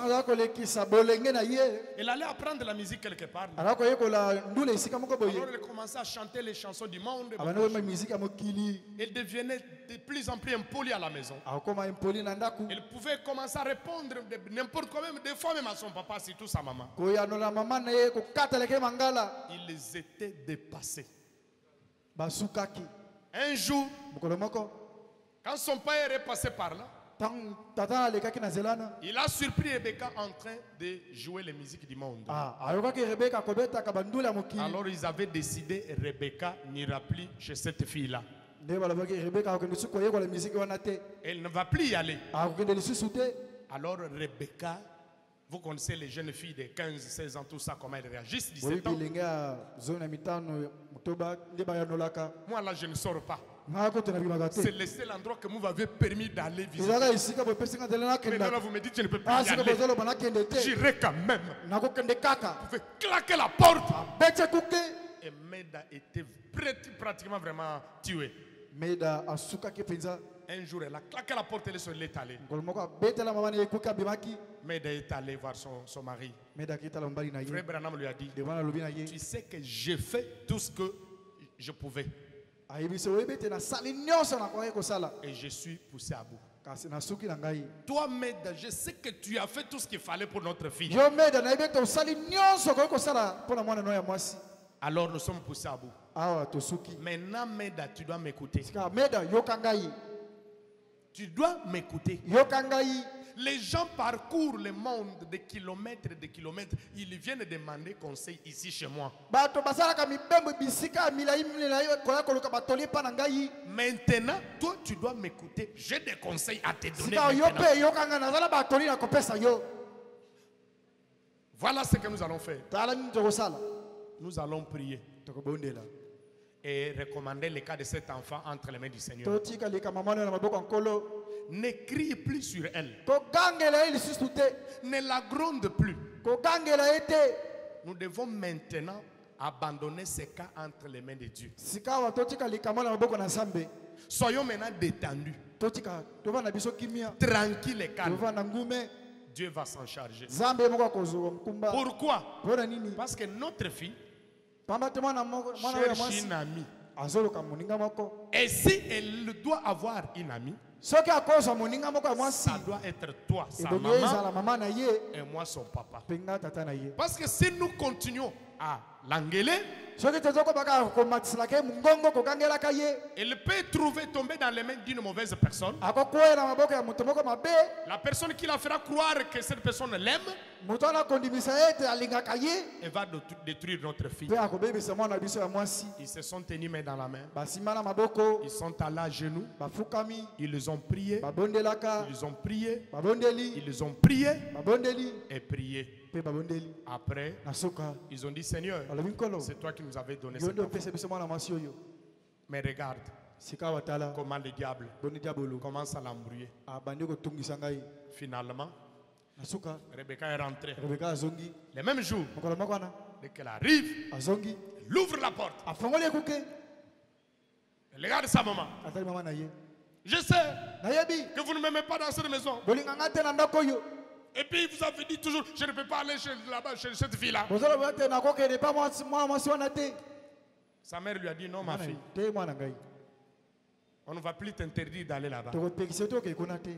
elle allait apprendre la musique quelque part. Alors elle commençait à chanter les chansons du monde. Elle devenait de plus en plus impolie à la maison. Elle pouvait commencer à répondre n'importe quoi, même des fois même à son papa, surtout sa maman. Ils étaient dépassés. Un jour, quand son père est passé par là, il a surpris Rebecca en train de jouer les musiques du monde. Alors ils avaient décidé, Rebecca n'ira plus chez cette fille-là. Elle ne va plus y aller. Alors Rebecca, vous connaissez les jeunes filles de 15, 16 ans, tout ça, comment elles réagissent, 17 ans. Moi là, je ne sors pas. C'est le seul endroit que vous m'avez permis d'aller visiter. Mais là, vous me dites que je ne peux plus y aller. J'irai quand même. Vous pouvez claquer la porte. Et Meda était pratiquement vraiment tué. Un jour, elle a claqué la porte, elle est allée. ngolo moko abetela mama na ekuka bimaki Meda est allée voir son mari. meda kitala mbali na Frère ye Branham lui a dit, devant la lobi na ye tu sais que j'ai fait tout ce que je pouvais. ayebisi oyebete na sali nyonso na koye kosala Et je suis poussé à bout. kasi na suki na ngai Toi, Meda, je sais que tu as fait tout ce qu'il fallait pour notre fille. yo meda na yebete osali nyonso koye kosala mpona mwana no ya mwasi Alors nous sommes poussés à bout. awa tosuki Maintenant, Meda, tu dois m'écouter. sika meda yoka ngai Tu dois m'écouter. yoka ngai Les gens parcourent le monde de kilomètres et de kilomètres. Ils viennent demander conseil ici chez moi. bato basalaka mibembo bisika milai milai koya koluka batoli mpa na ngai Maintenant, toi, tu dois m'écouter. J'ai des conseils à te donner. sika yo maintenant. mpe yoka ngai nazala batoli na kopesa yo Voilà ce que nous allons faire. tala nini tokosala Nous allons prier tokobondela et recommander le cas de cet enfant entre les mains du Seigneur. totika likama mwana na maboko ya nkolo Ne crie plus sur elle. kogangela ye lisusu te Ne la gronde plus. kogangela ye te Nous devons maintenant abandonner ces cas entre les mains de Dieu. sika awa totika likama na maboko na nzambe Soyons maintenant détendus, totika tova na biso kimia tranquilles et calmes. tova na ngume Dieu va s'en charger. nzambe moko akozwa nkumba Pourquoi? mpona nini Parce que notre fille pamba te mwana oyo ya cherche mwasi une amie. azoluka moninga moko Et si elle doit avoir une amie, soki akozwa moninga moko ya mwasi ça doit être toi, sa ebongi maman, ezala mama na ye et moi, son papa. mpe nga tata na ye Parce que si nous continuons à l'engueuler, soki tozokobaka komatiselaka ye mongongo kokangelaka ye elle peut tomber dans les mains d'une mauvaise personne. akokwea na maboko ya moto moko mabe La personne qui la fera croire que cette personne l'aime, moto wana akondimisa ye ete alingaka ye elle va détruire notre fille. mpe akobebisa mwana na biso ya mwasi Ils se sont tenus main dans la main. basimba na maboko Ils sont allés à genoux. bafukami Ils ont prié. babondelaka Ils ont prié. babondeli Ils ont prié babondeli et prié. mpe babondeli Après, na suka ils ont dit, Seigneur, balobi nkolo c'est toi qui nous avais donné yo cet nde enfant. opesa biso mwana mwasi oyo Mais regarde sika watala comment le diable boni diabolo commence à l'embrouiller. abandi kotungisa ngai Finalement, na suka Rebecca est rentrée. rebeka azongi Le même jour, mokolo moko wana dès qu'elle arrive, azongi elle ouvre la porte. afongoli ekuke Elle regarde sa maman. atali mama na ye Je sais nayebi que vous ne m'aimez pas dans cette maison. bolinganga te na ndako oyo Et puis vous avez dit toujours, je ne peux pas aller là-bas, chez cette fille-là. bozoloba te nakokende pa mwana mwasi wana te Sa mère lui a dit, non ma fille, te mwana ngai on ne va plus t'interdire d'aller là-bas. tokopekisa te okei kuna te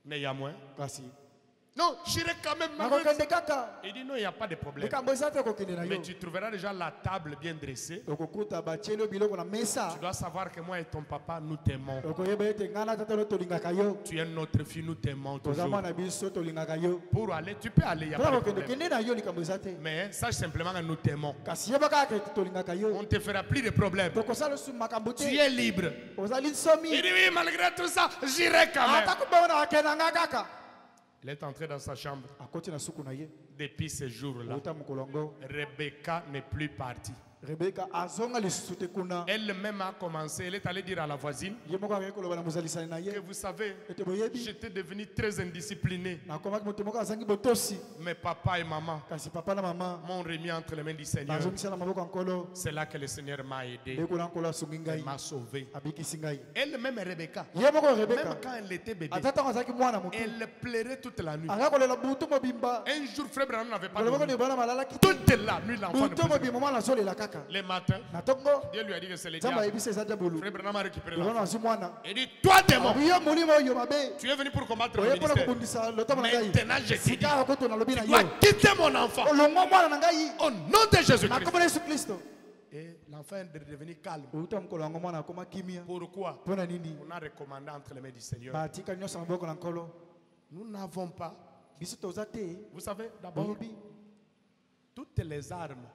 Mais il y a moins. kasi Non, j'irai quand même. nakokende kaka Il dit, non, il n'y a pas de problème. likambo eza te okokende na Mais yo tu trouveras déjà la table bien dressée. okokuta batieli yo biloko na Tu mesa dois savoir que moi et ton papa, nous t'aimons. okoyeba ete ngai na tata no tolingaka yo Tu es notre fille, nous t'aimons toza toujours. mwana biso tolingaka yo Pour aller, tu peux aller, il n'y a mpona pas de kokende problème. kende na yo likambo eza te Mais sache simplement que nous t'aimons. kasi yeba kaka ete tolingaka On yo ne te fera plus de problème. tokosala lisusu makambo Tu te es libre. ozali Il nsomi dit oui, malgré tout ça, j'irai quand même. ata kobona akenda nga kaka Il est entré dans sa chambre. akoti na suku na ye Depuis ce jour-là, ota mokolo yango Rebecca n'est plus partie. rebeka azonga lisusu te kuna Elle-même a commencé, elle est allée dire à la voisine ye moko akei koloba na mozalisani na que ye vous savez, ete boyebi j'étais devenu très indiscipliné. nakomaki moto moko azangi botosi Mais papa et maman kasi papa na mama m'ont remis entre les mains du Seigneur. bazongisa na maboko ya nkolo C'est là que le Seigneur m'a aidé, nde kuna nkolo asungi ngai m'a sauvé. abikisi ngai Elle-même, Rebecca, ye moko même rebeka quand elle était bébé, ata ntango azalaki mwana moke elle pleurait toute la nuit. anga kolela butu mobimba Un jour, frère Branham n'avait pas koloboko dormi. ni bana malalaki Toute la nuit, l'enfant ne butu pouvait pas. mobimba mwana azolela kaka Le matin, na tongo Dieu lui a dit que c'est le nzambe diable. ayebisa eza diabolo Frère Branham a récupéré elona l'enfant. azwi mwana Il dit, toi démon, yo molimo oyo mabe tu es venu pour combattre mon oye mpona ministère. kobundisa lotomo na ngai Maintenant, je te dis, sika akoto nalobi na tu yo dois quitter mon enfant. olongwa mwana na ngai Au nom de Jésus-Christ. nakomona yesu kristo Et l'enfant est devenu calme. outa mokolo yango mwana akoma kimia Pourquoi? mpona nini On a recommandé entre les mains du Seigneur. batika nyonso na maboko na nkolo Nous n'avons pas, biso toza te vous savez, d'abord, oyebi toutes les armes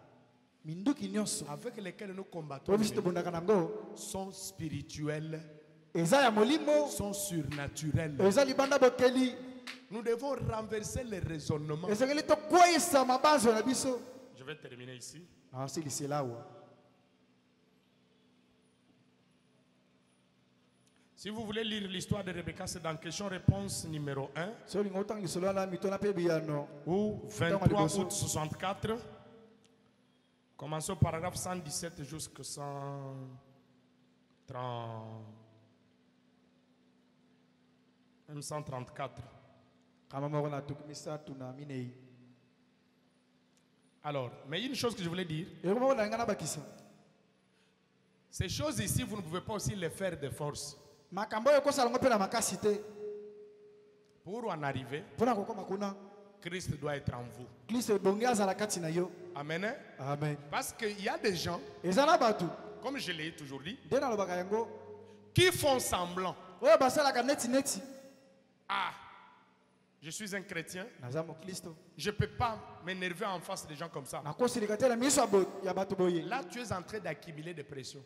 minduki nyonso avec lesquelles nous combattons oyo biso tobondaka nango sont spirituelles, eza ya molimo sont surnaturelles. eza libanda bokeli Nous devons renverser les raisonnements. esengeli tokweyisa mabanzo na biso Je vais terminer ici. asilisela awa Si vous voulez lire l'histoire de Rebecca, c'est dans question-réponse numéro 1 so olinga otanga lisolo wana mitona mpe biyano ou 23 août 64. Commençons au paragraphe 117 jusqu'au 130. Même 134. Alors, mais une chose que je voulais dire. Ces choses ici, vous ne pouvez pas aussi les faire de force. Pour en arriver, Christ doit être en vous. Amen. Amen. Parce qu'il y a des gens, comme je l'ai toujours dit, qui font semblant. Ah, je suis un chrétien. Je ne peux pas m'énerver en face des gens comme ça. Là, tu es en train d'accumuler des pressions.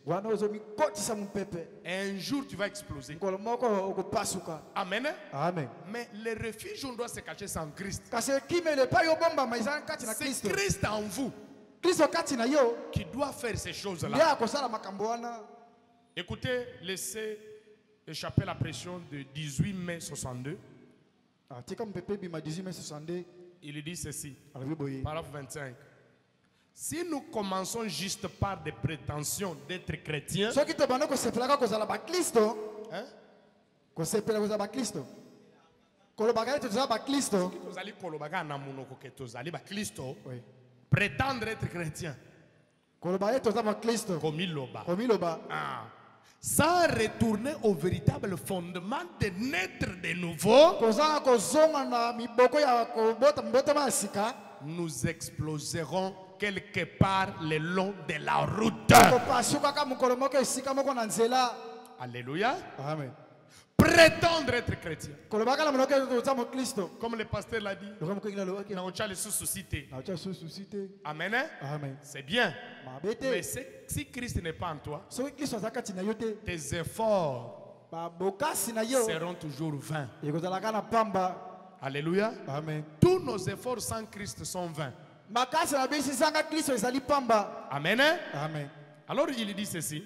Et un jour, tu vas exploser. Amen. Amen. Mais le refuge où on doit se cacher, c'est en Christ. C'est C'est Christ en vous qui doit faire ces choses-là. Écoutez, laissez échapper la pression de 18 mai 62. Il dit ceci, paragraphe 25. Si nous commençons juste par des prétentions d'être chrétiens, hein? Prétendre être chrétien, comme il l'a. Sans retourner au véritable fondement de naître de nouveau, nous exploserons quelque part le long de la route. Alléluia. Amen. Prétendre être chrétien. Comme le pasteur l'a dit. Amen. C'est bien. Mais si Christ n'est pas en toi, tes efforts seront toujours vains. Alléluia. Amen. Tous nos efforts sans Christ sont vains. Amen. Amen. Alors il dit ceci.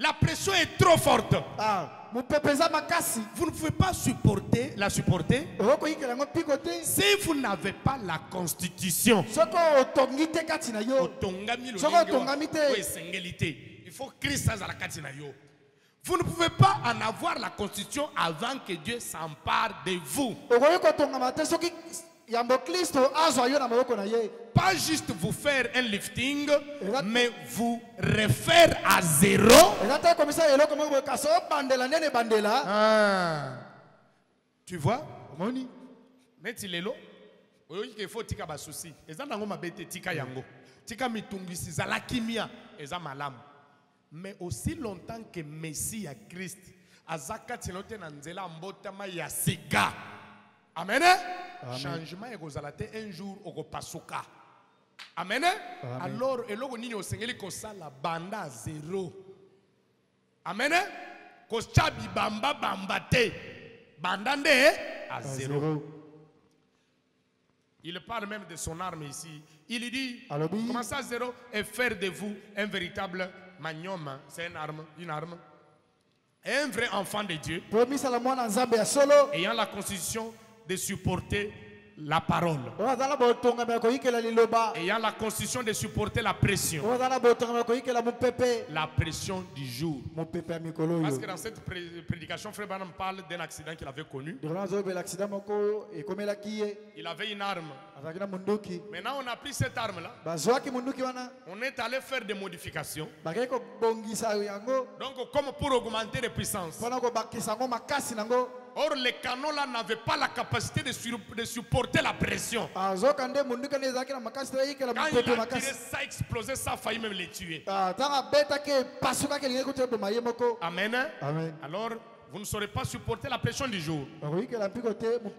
La pression est trop forte. Vous ne pouvez pas la supporter si vous n'avez pas la constitution. Il faut Christ à la katinayo. Vous ne pouvez pas en avoir la constitution avant que Dieu s'empare de vous. Pas juste vous faire un lifting, mais vous refaire à zéro. Tu vois? Mais tu l'es là. Il faut tika basusi. Eza nango mabete tika yango. Tika mitungisi za la kimia. Eza malam. Mais aussi longtemps que Messie à Christ, azaka tinote nanzela mbotama ya siga. Amen. Changement est un jour au pasuka. Amen. Alors, elogo nini osengeli kosala banda zéro. Amen. Kochabi bamba bambate. Bandande à zéro. Il parle même de son arme ici. Il dit, commencez à zéro et faire de vous un véritable magnum. C'est une arme. Un vrai enfant de Dieu. Ayant la constitution de supporter la parole. Ayant la constitution de supporter la pression. La pression du jour. Parce que dans cette prédication, Frère Branham parle d'un accident qu'il avait connu. Il avait une arme. Maintenant, on a pris cette arme-là. On est allé faire des modifications. Donc, comme pour augmenter les puissances. Or, les canons là n'avaient pas la capacité de supporter la pression. Quand il a tiré, ça a explosé, ça a failli même les tuer. Amen. Amen. Alors, vous ne saurez pas supporter la pression du jour.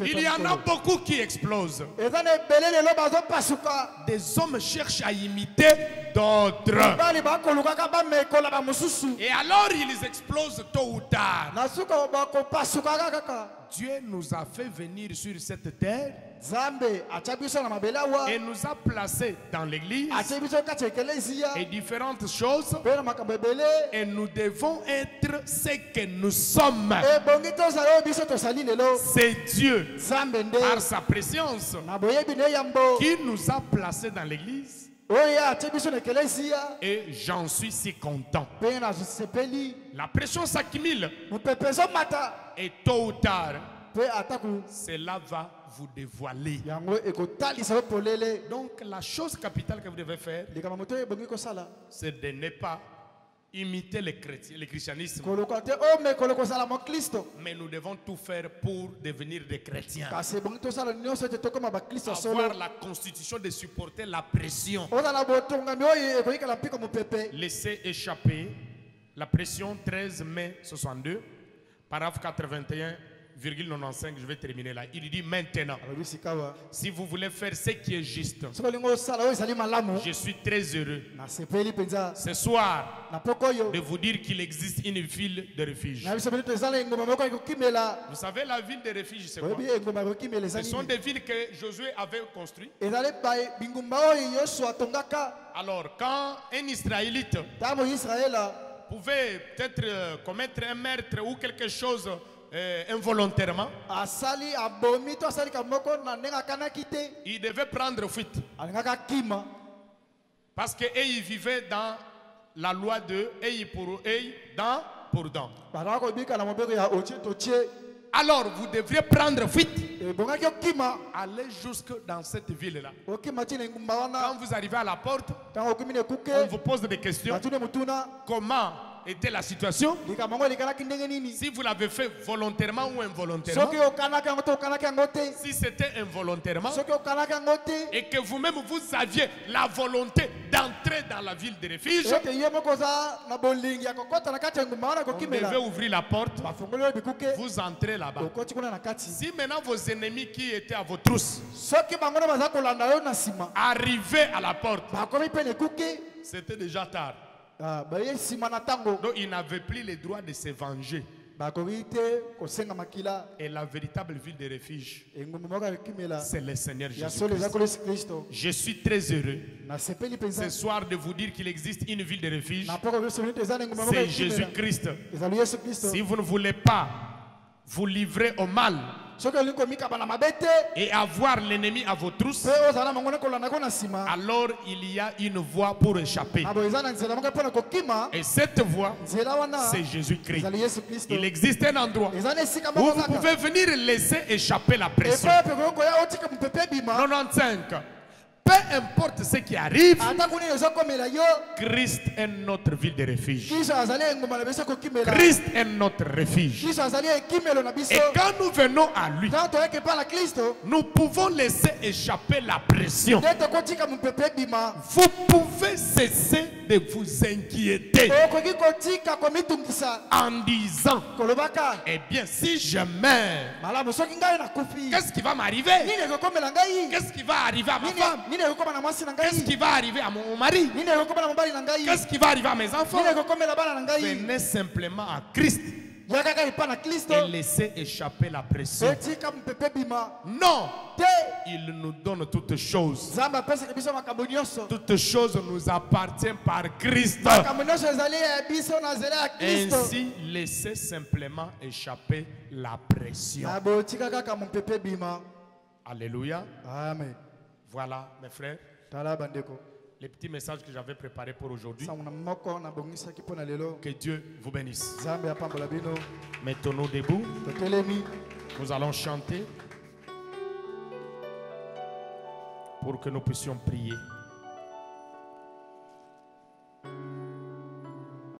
Il y en a beaucoup qui explosent. Des hommes cherchent à imiter d'autres. Et alors ils explosent tôt ou tard. Dieu nous a fait venir sur cette terre et nous a placés dans l'église et différentes choses, et nous devons être ce que nous sommes. C'est Dieu par sa présence qui nous a placés dans l'église Et j'en suis si content. La pression s'accumule. Et tôt ou tard, cela va vous dévoiler. Donc la chose capitale que vous devez faire, c'est de ne pas imiter le christianisme. Mais nous devons tout faire pour devenir des chrétiens. Avoir la constitution de supporter la pression. Laissez échapper la pression 13 mai 62, paragraphe 81,95, je vais terminer là. Il dit maintenant, si vous voulez faire ce qui est juste, je suis très heureux ce soir de vous dire qu'il existe une ville de refuge. Vous savez, la ville de refuge, c'est quoi? Ce sont des villes que Josué avait construites. Alors, quand un Israélite pouvait peut-être commettre un meurtre ou quelque chose involontairement, il devait prendre fuite. Parce qu'ils vivaient dans la loi de œil pour œil, dent pour dent. Alors vous devriez prendre fuite. Allez jusque dans cette ville-là. Quand vous arrivez à la porte, on vous pose des questions. Comment était la situation? Si vous l'avez fait volontairement ou involontairement. Si c'était involontairement et que vous-même vous aviez la volonté d'entrer dans la ville de refuge, on devait ouvrir la porte, vous entrez là-bas. Si maintenant vos ennemis qui étaient à vos trousses arrivaient à la porte, c'était déjà tard. Donc il n'avait plus le droit de se venger. Et la véritable ville de refuge, c'est le Seigneur Jésus-Christ. Je suis très heureux ce soir de vous dire qu'il existe une ville de refuge. C'est Jésus-Christ. Si vous ne voulez pas vous livrer au mal et avoir l'ennemi à vos trousses, alors il y a une voie pour échapper. Et cette voie, c'est Jésus-Christ. Il existe un endroit où vous pouvez venir laisser échapper la pression. 95. Peu importe ce qui arrive, Christ est notre ville de refuge. Christ est notre refuge. Et quand nous venons à lui, nous pouvons laisser échapper la pression. Vous pouvez cesser de vous inquiéter en disant, eh bien si je meurs, qu'est-ce qui va m'arriver? Qu'est-ce qui va arriver à ma femme? Qu'est-ce qui va arriver à mon mari? Qu'est-ce qui va arriver à mes enfants? Venez simplement à Christ et laissez échapper la pression. Non, il nous donne toutes choses. Toutes choses nous appartiennent par Christ. Ainsi, laissez simplement échapper la pression. Alléluia. Amen. Voilà, mes frères, les petits messages que j'avais préparés pour aujourd'hui. Que Dieu vous bénisse. Mettons-nous debout. Nous allons chanter pour que nous puissions prier.